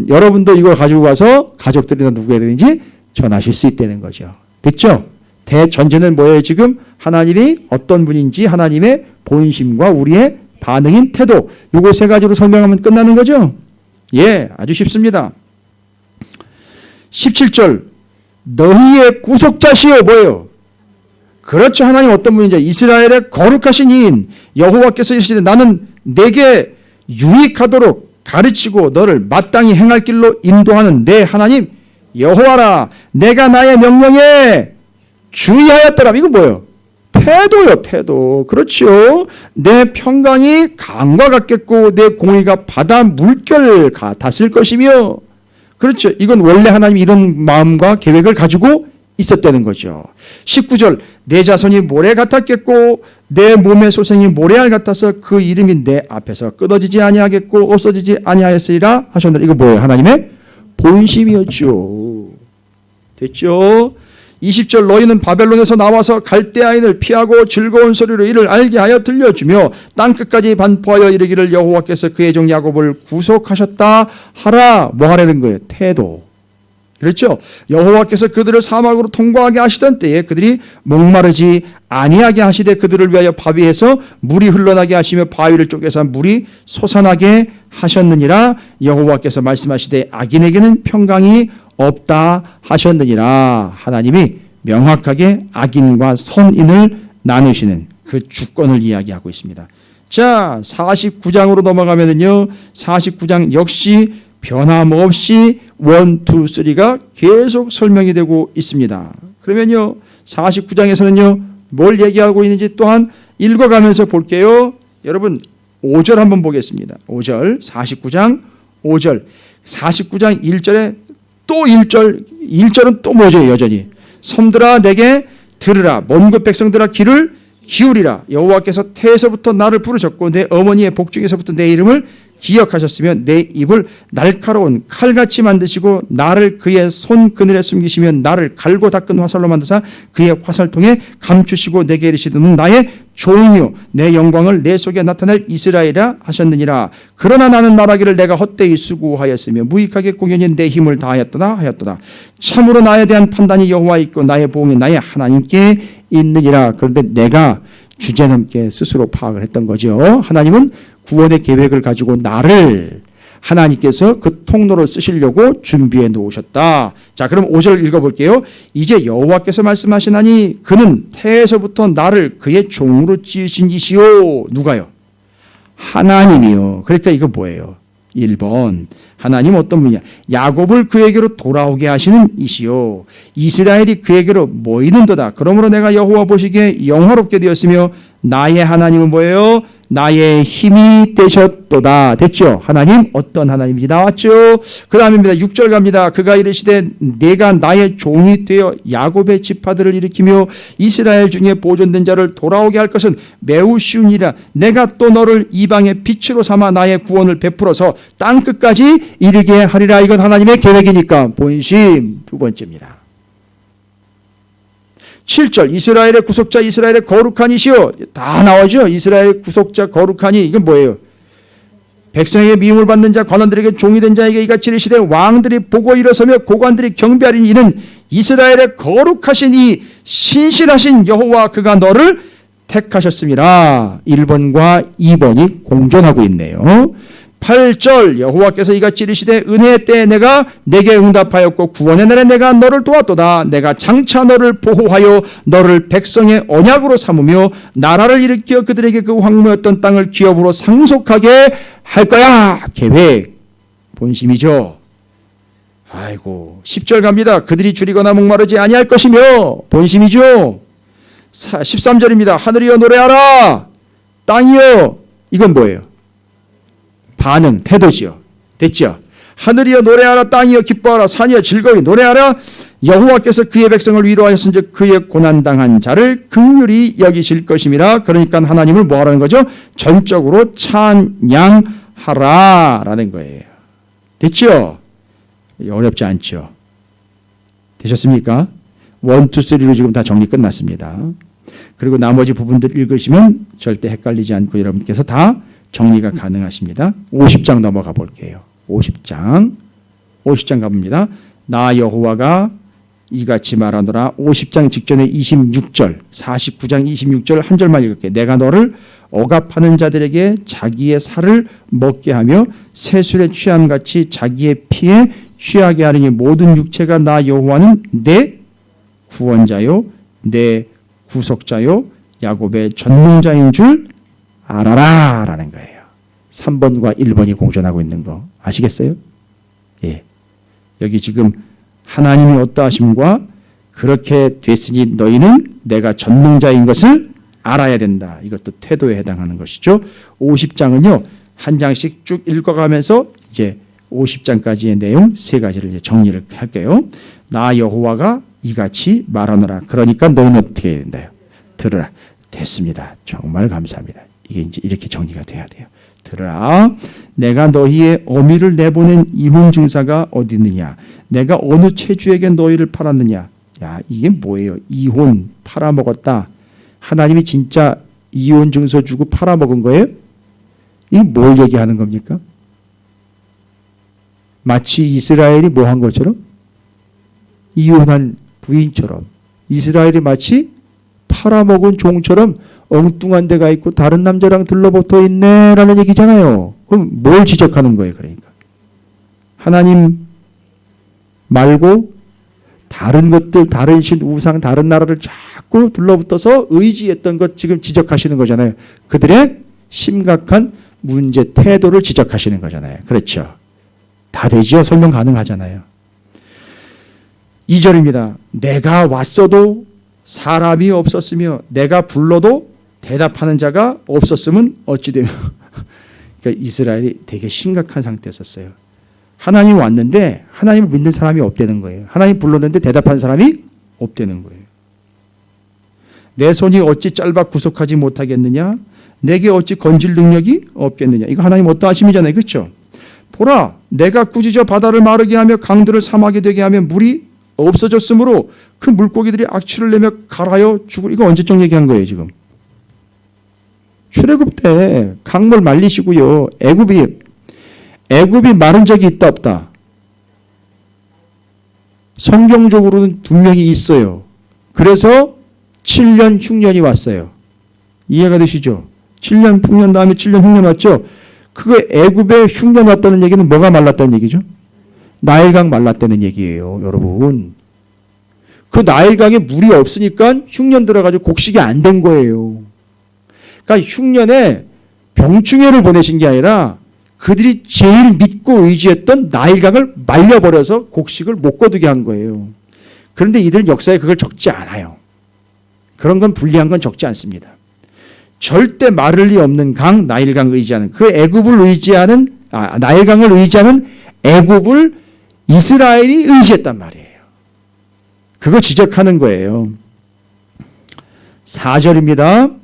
여러분도 이거 가지고 가서 가족들이나 누구에든지 전하실 수 있다는 거죠. 됐죠? 대전제는 뭐예요? 지금 하나님이 어떤 분인지 하나님의 본심과 우리의 반응인 태도, 요거 세 가지로 설명하면 끝나는 거죠? 예, 아주 쉽습니다. 17절 너희의 구속자시요 뭐예요? 그렇죠. 하나님 어떤 분인지 이스라엘의 거룩하신 이인 여호와께서 이르시되 나는 내게 유익하도록 가르치고 너를 마땅히 행할 길로 인도하는 내 하나님 여호와라. 내가 나의 명령에 주의하였더라. 이거 뭐예요? 태도요, 태도. 그렇죠. 내 평강이 강과 같겠고 내 공의가 바다 물결 같았을 것이며, 그렇죠. 이건 원래 하나님이 이런 마음과 계획을 가지고 있었다는 거죠. 19절 내 자손이 모래 같았겠고 내 몸의 소생이 모래알 같아서 그 이름이 내 앞에서 끊어지지 아니하겠고 없어지지 아니하였으리라 하셨느라. 이거 뭐예요? 하나님의 본심이었죠. 됐죠? 20절 너희는 바벨론에서 나와서 갈대아인을 피하고 즐거운 소리로 이를 알게 하여 들려주며 땅끝까지 반포하여 이르기를 여호와께서 그의 종 야곱을 구속하셨다 하라. 뭐 하라는 거예요? 태도. 그렇죠? 여호와께서 그들을 사막으로 통과하게 하시던 때에 그들이 목마르지 아니하게 하시되 그들을 위하여 바위에서 물이 흘러나게 하시며 바위를 쪼개서 물이 솟아나게 하셨느니라. 여호와께서 말씀하시되 악인에게는 평강이 없다 하셨느니라. 하나님이 명확하게 악인과 선인을 나누시는 그 주권을 이야기하고 있습니다. 자, 49장으로 넘어가면은요, 49장 역시 변함없이 1, 2, 3가 계속 설명이 되고 있습니다. 그러면요, 49장에서는요, 뭘 얘기하고 있는지 또한 읽어가면서 볼게요. 여러분, 5절 한번 보겠습니다. 5절, 49장 5절, 49장 1절에 또 1절은 또 뭐죠? 여전히 섬들아 내게 들으라. 먼 곳 백성들아 귀를 기울이라. 여호와께서 태에서부터 나를 부르셨고 내 어머니의 복중에서부터 내 이름을 기억하셨으며 내 입을 날카로운 칼같이 만드시고 나를 그의 손그늘에 숨기시며 나를 갈고 닦은 화살로 만드사 그의 화살통에 감추시고 내게 이르시되 너는 나의 종이요 내 영광을 내 속에 나타낼 이스라엘이라 하셨느니라. 그러나 나는 말하기를 내가 헛되이 수고하였으며 무익하게 공연히 내 힘을 다하였도다 하였도다. 참으로 나에 대한 판단이 여호와에 있고 나의 보응이 나의 하나님께 있느니라. 그런데 내가 주제넘게 스스로 파악을 했던 거죠. 하나님은 구원의 계획을 가지고 나를 하나님께서 그 통로를 쓰시려고 준비해 놓으셨다. 자, 그럼 5절 읽어볼게요. 이제 여호와께서 말씀하시나니 그는 태에서부터 나를 그의 종으로 지으신 이시오. 누가요? 하나님이요. 그러니까 이거 뭐예요? 1번 하나님 어떤 분이냐? 야곱을 그에게로 돌아오게 하시는 이시요 이스라엘이 그에게로 모이는도다. 그러므로 내가 여호와 보시기에 영화롭게 되었으며 나의 하나님은 뭐예요? 나의 힘이 되셨도다. 됐죠? 하나님 어떤 하나님인지 나왔죠? 그 다음입니다. 6절 갑니다. 그가 이르시되 내가 나의 종이 되어 야곱의 지파들을 일으키며 이스라엘 중에 보존된 자를 돌아오게 할 것은 매우 쉬운 일이라. 내가 또 너를 이방의 빛으로 삼아 나의 구원을 베풀어서 땅끝까지 이르게 하리라. 이건 하나님의 계획이니까 본심 두 번째입니다. 7절 이스라엘의 구속자 이스라엘의 거룩한 이시요. 다 나오죠. 이스라엘의 구속자 거룩하니 이건 뭐예요? 백성에게 미움을 받는 자 관원들에게 종이 된 자에게 이같이 이르시되 왕들이 보고 일어서며 고관들이 경배하리니 이는 이스라엘의 거룩하신 이 신실하신 여호와 그가 너를 택하셨습니다. 1번과 2번이 공존하고 있네요. 8절 여호와께서 이같이 이르시되 은혜의 때에 내가 내게 응답하였고 구원의 날에 내가 너를 도왔도다. 내가 장차 너를 보호하여 너를 백성의 언약으로 삼으며 나라를 일으켜 그들에게 그 황무였던 땅을 기업으로 상속하게 할 거야. 계획 본심이죠. 아이고 10절 갑니다. 그들이 줄이거나 목마르지 아니할 것이며 본심이죠. 13절입니다. 하늘이여 노래하라. 땅이여. 이건 뭐예요? 반응, 태도지요. 됐죠? 하늘이여 노래하라. 땅이여 기뻐하라. 산이여 즐거이 노래하라. 여호와께서 그의 백성을 위로하셨은즉 그의 고난당한 자를 긍휼히 여기실 것임이라. 그러니까 하나님을 뭐 하라는 거죠? 전적으로 찬양하라라는 거예요. 됐죠? 어렵지 않죠? 되셨습니까? 1, 2, 3로 지금 다 정리 끝났습니다. 그리고 나머지 부분들 읽으시면 절대 헷갈리지 않고 여러분께서 다 정리가 가능하십니다. 50장 넘어가 볼게요. 50장 가봅니다. 나 여호와가 이같이 말하노라. 50장 직전에 26절 49장 26절 한 절만 읽을게. 내가 너를 억압하는 자들에게 자기의 살을 먹게 하며 새술에 취함같이 자기의 피에 취하게 하느니 모든 육체가 나 여호와는 내 구원자요 내 구속자요 야곱의 전능자인 줄 알아라 라는 거예요. 3번과 1번이 공존하고 있는 거 아시겠어요? 예. 여기 지금 하나님이 어떠하심과 그렇게 됐으니 너희는 내가 전능자인 것을 알아야 된다. 이것도 태도에 해당하는 것이죠. 50장은요. 한 장씩 쭉 읽어가면서 이제 50장까지의 내용 세 가지를 이제 정리를 할게요. 나 여호와가 이같이 말하노라. 그러니까 너희는 어떻게 해야 된다요? 들으라. 됐습니다. 정말 감사합니다. 이게 이제 이렇게 정리가 돼야 돼요. 들으라. 내가 너희의 어미를 내보낸 이혼 증사가 어디 있느냐? 내가 어느 체주에게 너희를 팔았느냐? 야, 이게 뭐예요? 이혼 팔아먹었다. 하나님이 진짜 이혼 증서 주고 팔아먹은 거예요? 이게 뭘 얘기하는 겁니까? 마치 이스라엘이 뭐 한 것처럼? 이혼한 부인처럼 이스라엘이 마치 팔아먹은 종처럼 엉뚱한 데가 있고 다른 남자랑 들러붙어 있네라는 얘기잖아요. 그럼 뭘 지적하는 거예요? 그러니까 하나님 말고 다른 것들, 다른 신, 우상, 다른 나라를 자꾸 들러붙어서 의지했던 것 지금 지적하시는 거잖아요. 그들의 심각한 문제, 태도를 지적하시는 거잖아요. 그렇죠. 다 되죠. 설명 가능하잖아요. 2절입니다. 내가 왔어도 사람이 없었으며 내가 불러도 대답하는 자가 없었으면 어찌 되며 그러니까 이스라엘이 되게 심각한 상태였었어요. 하나님 왔는데 하나님을 믿는 사람이 없다는 거예요. 하나님 불렀는데 대답하는 사람이 없다는 거예요. 내 손이 어찌 짧아 구속하지 못하겠느냐? 내게 어찌 건질 능력이 없겠느냐? 이거 하나님 어떠하심이잖아요. 그렇죠? 보라, 내가 꾸짖어 바다를 마르게 하며 강들을 사막이 되게 하며 물이 없어졌으므로 그 물고기들이 악취를 내며 갈아여 죽을. 이거 언제적 얘기한 거예요 지금? 출애굽 때 강물 말리시고요. 애굽이 마른 적이 있다 없다? 성경적으로는 분명히 있어요. 그래서 7년 흉년이 왔어요. 이해가 되시죠? 7년 풍년 다음에 7년 흉년 왔죠? 그거 애굽에 흉년 왔다는 얘기는 뭐가 말랐다는 얘기죠? 나일강 말랐다는 얘기예요. 여러분. 그 나일강에 물이 없으니까 흉년 들어가지고 곡식이 안 된 거예요. 그러니까 흉년에 병충해를 보내신 게 아니라 그들이 제일 믿고 의지했던 나일강을 말려버려서 곡식을 못 거두게 한 거예요. 그런데 이들은 역사에 그걸 적지 않아요. 그런 건 불리한 건 적지 않습니다. 절대 마를 리 없는 강, 나일강을 의지하는 그 애굽을 의지하는 나일강을 의지하는 애굽을 이스라엘이 의지했단 말이에요. 그거 지적하는 거예요. 4절입니다.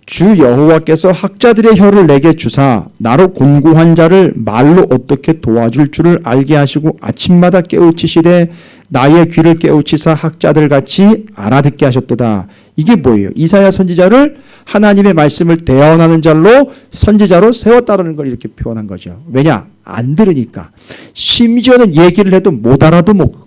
주 여호와께서 학자들의 혀를 내게 주사 나로 곤고한 자를 말로 어떻게 도와줄 줄을 알게 하시고 아침마다 깨우치시되 나의 귀를 깨우치사 학자들 같이 알아듣게 하셨도다. 이게 뭐예요? 이사야 선지자를 하나님의 말씀을 대언하는 자로 선지자로 세웠다는 걸 이렇게 표현한 거죠. 왜냐? 안 들으니까. 심지어는 얘기를 해도 못 알아듣고.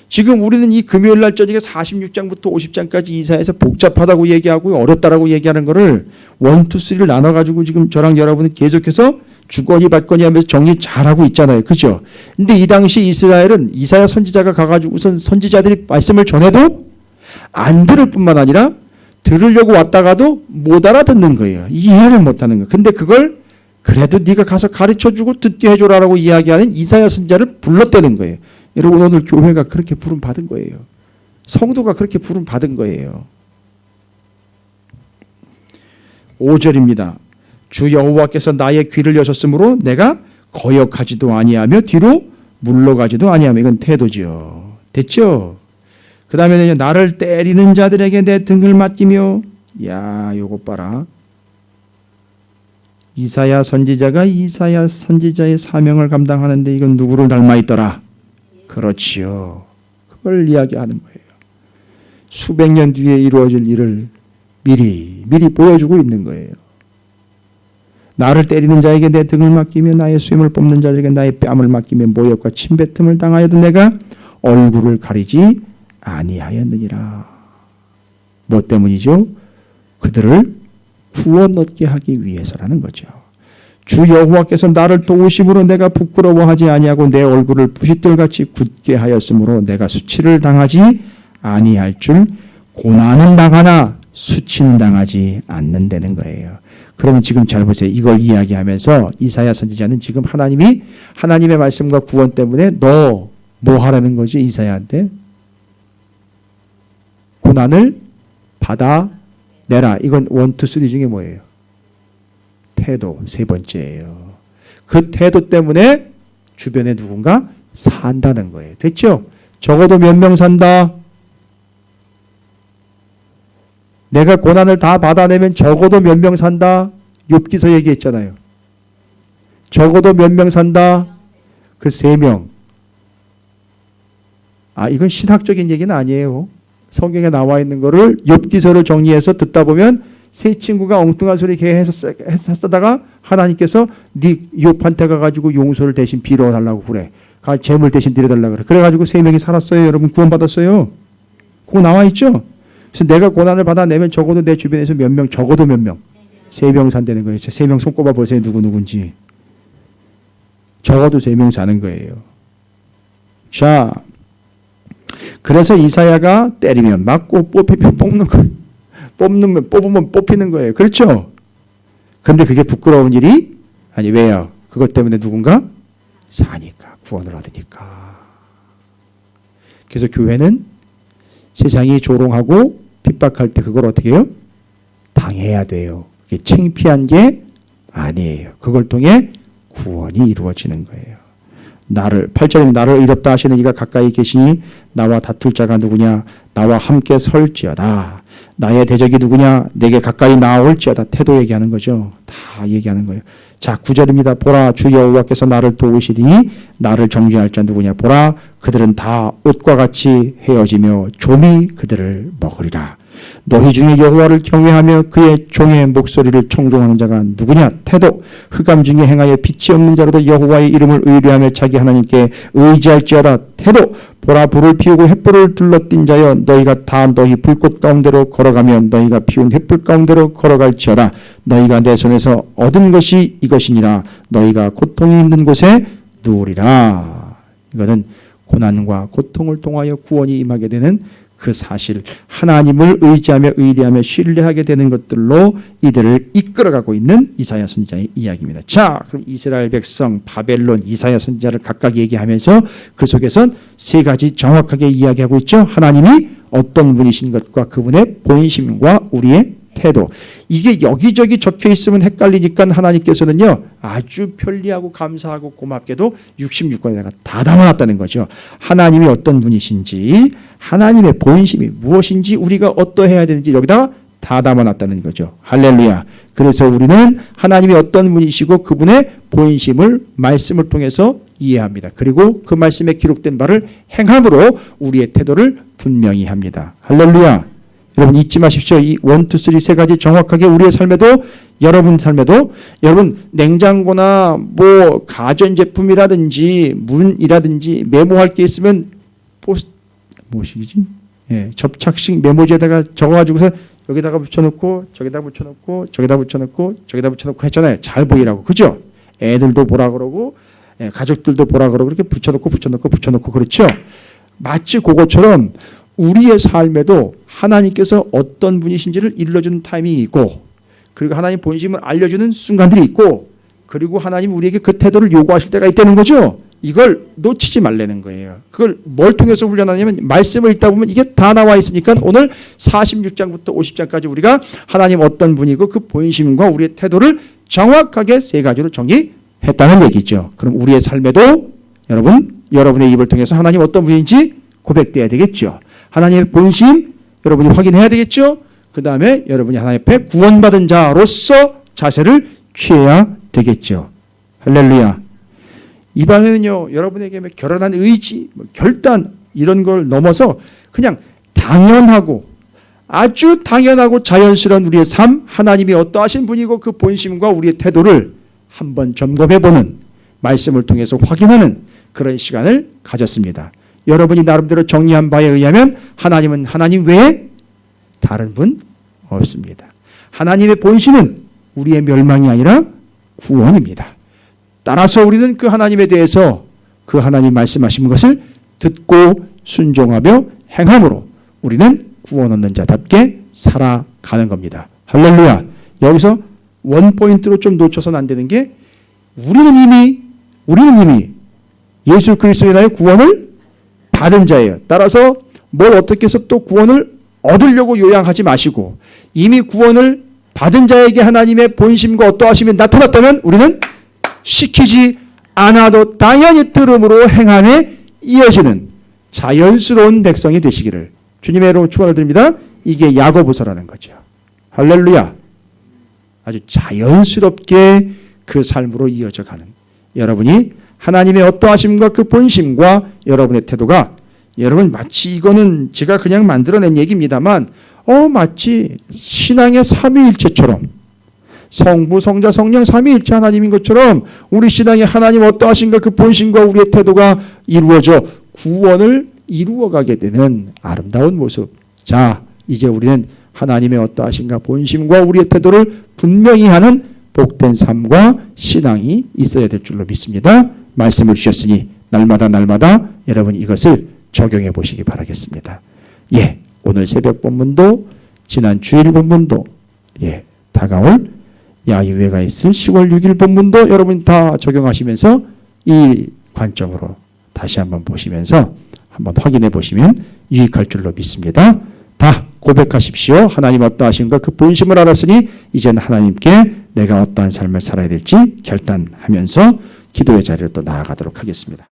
지금 우리는 이 금요일 날 저녁에 46장부터 50장까지 이사야에서 복잡하다고 얘기하고 어렵다라고 얘기하는 거를 1, 2, 3를 나눠가지고 지금 저랑 여러분은 계속해서 주거니 받거니 하면서 정리 잘하고 있잖아요. 그죠? 근데 이 당시 이스라엘은 이사야 선지자가 가가지고 우선 선지자들이 말씀을 전해도 안 들을 뿐만 아니라 들으려고 왔다가도 못 알아듣는 거예요. 이해를 못하는 거예요. 근데 그걸 그래도 네가 가서 가르쳐주고 듣게 해줘라라고 이야기하는 이사야 선지자를 불렀다는 거예요. 여러분 오늘 교회가 그렇게 부름 받은 거예요. 성도가 그렇게 부름 받은 거예요. 5절입니다. 주 여호와께서 나의 귀를 여셨으므로 내가 거역하지도 아니하며 뒤로 물러가지도 아니하며. 이건 태도죠. 됐죠? 그 다음에 나를 때리는 자들에게 내 등을 맡기며. 야, 요거 봐라. 이사야 선지자가 이사야 선지자의 사명을 감당하는데 이건 누구를 닮아 있더라? 그렇지요. 그걸 이야기하는 거예요. 수백 년 뒤에 이루어질 일을 미리 보여주고 있는 거예요. 나를 때리는 자에게 내 등을 맡기며 나의 수염을 뽑는 자에게 나의 뺨을 맡기며 모욕과 침뱉음을 당하여도 내가 얼굴을 가리지 아니하였느니라. 뭐 때문이죠? 그들을 구원 얻게 하기 위해서라는 거죠. 주 여호와께서 나를 도우심으로 내가 부끄러워하지 아니하고 내 얼굴을 부싯돌같이 굳게 하였으므로 내가 수치를 당하지 아니할 줄 고난은 당하나 수치는 당하지 않는다는 거예요. 그러면 지금 잘 보세요. 이걸 이야기하면서 이사야 선지자는 지금 하나님이 하나님의 말씀과 구원 때문에 너 뭐 하라는 거지? 이사야한테 고난을 받아내라. 이건 1, 2, 3 중에 뭐예요? 태도 세 번째예요. 그 태도 때문에 주변에 누군가 산다는 거예요. 됐죠? 적어도 몇 명 산다? 내가 고난을 다 받아내면 적어도 몇 명 산다? 욥기서 얘기했잖아요. 적어도 몇 명 산다? 그 3명. 이건 신학적인 얘기는 아니에요. 성경에 나와 있는 거를 욥기서를 정리해서 듣다 보면 세 친구가 엉뚱한 소리 했다가 하나님께서 네 욥한테 가가지고 용서를 대신 빌어달라고 그래. 재물 대신 드려달라고 그래. 그래가지고 3명이 살았어요. 여러분 구원받았어요. 그거 나와 있죠? 그래서 내가 고난을 받아내면 적어도 내 주변에서 몇 명, 적어도 몇 명. 3명 산다는 거예요. 3명 손꼽아 보세요. 누구누군지. 적어도 3명 사는 거예요. 자, 그래서 이사야가 때리면 맞고 뽑히면 뽑는 거예요. 뽑으면 뽑히는 거예요. 그렇죠? 그런데 그게 부끄러운 일이 아니 왜요? 그것 때문에 누군가 사니까 구원을 얻으니까. 그래서 교회는 세상이 조롱하고 핍박할 때 그걸 어떻게 해요? 당해야 돼요. 그게 창피한 게 아니에요. 그걸 통해 구원이 이루어지는 거예요. 8절에 나를 의롭다 하시는 이가 가까이 계시니 나와 다툴 자가 누구냐? 나와 함께 설지어다. 나의 대적이 누구냐? 내게 가까이 나올지어다. 태도 얘기하는 거죠. 다 얘기하는 거예요. 자, 9절입니다. 보라, 주 여호와께서 나를 도우시리니 나를 정죄할 자 누구냐? 보라, 그들은 다 옷과 같이 헤어지며 좀이 그들을 먹으리라. 너희 중에 여호와를 경외하며 그의 종의 목소리를 청종하는 자가 누구냐? 태도. 흑암 중에 행하여 빛이 없는 자로도 여호와의 이름을 의뢰하며 자기 하나님께 의지할지어다. 태도. 보라, 불을 피우고 횃불을 둘러띈 자여 너희가 다 너희 불꽃 가운데로 걸어가면 너희가 피운 횃불 가운데로 걸어갈지어다. 너희가 내 손에서 얻은 것이 이것이니라. 너희가 고통이 있는 곳에 누우리라. 이거는 고난과 고통을 통하여 구원이 임하게 되는 그 사실, 하나님을 의지하며 의뢰하며 신뢰하게 되는 것들로 이들을 이끌어가고 있는 이사야 선지자의 이야기입니다. 자, 그럼 이스라엘 백성, 바벨론, 이사야 선지자를 각각 얘기하면서 그 속에선 3가지 정확하게 이야기하고 있죠. 하나님이 어떤 분이신 것과 그분의 본심과 우리의 태도. 이게 여기저기 적혀 있으면 헷갈리니까 하나님께서는요, 아주 편리하고 감사하고 고맙게도 66권에다가 다 담아놨다는 거죠. 하나님이 어떤 분이신지, 하나님의 본심이 무엇인지, 우리가 어떠해야 되는지 여기다가 다 담아놨다는 거죠. 할렐루야. 그래서 우리는 하나님이 어떤 분이시고 그분의 본심을 말씀을 통해서 이해합니다. 그리고 그 말씀에 기록된 바를 행함으로 우리의 태도를 분명히 합니다. 할렐루야. 여러분 잊지 마십시오. 이 1, 2, 3 3가지 정확하게 우리의 삶에도, 여러분 삶에도, 여러분 냉장고나 뭐 가전제품이라든지 문이라든지 메모할 게 있으면 무엇이지? 접착식 메모지에다가 적어가지고서 여기다가 붙여놓고 저기다 붙여놓고 저기다 붙여놓고 저기다 붙여놓고 했잖아요. 잘 보이라고. 그죠? 애들도 보라 그러고 가족들도 보라 그러고 그렇게 붙여놓고 그렇죠? 마치 그것처럼 우리의 삶에도 하나님께서 어떤 분이신지를 일러주는 타이밍이 있고, 그리고 하나님 본심을 알려주는 순간들이 있고, 그리고 하나님 우리에게 그 태도를 요구하실 때가 있다는 거죠. 이걸 놓치지 말라는 거예요. 그걸 뭘 통해서 훈련하냐면 말씀을 읽다 보면 이게 다 나와 있으니까 오늘 46장부터 50장까지 우리가 하나님 어떤 분이고 그 본심과 우리의 태도를 정확하게 3가지로 정리했다는 얘기죠. 그럼 우리의 삶에도 여러분의 입을 통해서 하나님 어떤 분인지 고백돼야 되겠죠. 하나님의 본심 여러분이 확인해야 되겠죠. 그 다음에 여러분이 하나님 앞에 구원받은 자로서 자세를 취해야 되겠죠. 할렐루야. 이 반에는요, 여러분에게 결연한 의지, 결단 이런 걸 넘어서 그냥 당연하고 아주 당연하고 자연스러운 우리의 삶, 하나님이 어떠하신 분이고 그 본심과 우리의 태도를 한번 점검해보는, 말씀을 통해서 확인하는 그런 시간을 가졌습니다. 여러분이 나름대로 정리한 바에 의하면 하나님은 하나님 외에 다른 분 없습니다. 하나님의 본심은 우리의 멸망이 아니라 구원입니다. 따라서 우리는 그 하나님에 대해서 그 하나님 말씀하신 것을 듣고 순종하며 행함으로 우리는 구원 얻는 자답게 살아가는 겁니다. 할렐루야. 여기서 원포인트로 좀 놓쳐서는 안 되는 게 우리는 이미 예수 그리스도에 인하여 구원을 받은 자예요. 따라서 뭘 어떻게 해서 또 구원을 얻으려고 요양하지 마시고 이미 구원을 받은 자에게 하나님의 본심과 어떠하심이 나타났다면 우리는 시키지 않아도 당연히 들음으로 행함에 이어지는 자연스러운 백성이 되시기를 주님의 이름으로 축원을 드립니다. 이게 야고보서라는 거죠. 할렐루야. 아주 자연스럽게 그 삶으로 이어져 가는 여러분이 하나님의 어떠하심과 그 본심과 여러분의 태도가 여러분 마치 이거는 제가 그냥 만들어낸 얘기입니다만 마치 신앙의 삼위일체처럼 성부, 성자, 성령 삼위일체 하나님인 것처럼 우리 신앙의 하나님 어떠하신가 그 본심과 우리의 태도가 이루어져 구원을 이루어가게 되는 아름다운 모습. 자, 이제 우리는 하나님의 어떠하신가 본심과 우리의 태도를 분명히 하는 복된 삶과 신앙이 있어야 될 줄로 믿습니다. 말씀을 주셨으니 날마다 여러분 이것을 적용해 보시기 바라겠습니다. 예, 오늘 새벽 본문도 지난 주일 본문도 다가올 야유회가 있을 10월 6일 본문도 여러분 다 적용하시면서 이 관점으로 다시 한번 보시면서 한번 확인해 보시면 유익할 줄로 믿습니다. 다 고백하십시오. 하나님 어떠하신가 그 본심을 알았으니 이제는 하나님께 내가 어떠한 삶을 살아야 될지 결단하면서 기도의 자리로 또 나아가도록 하겠습니다.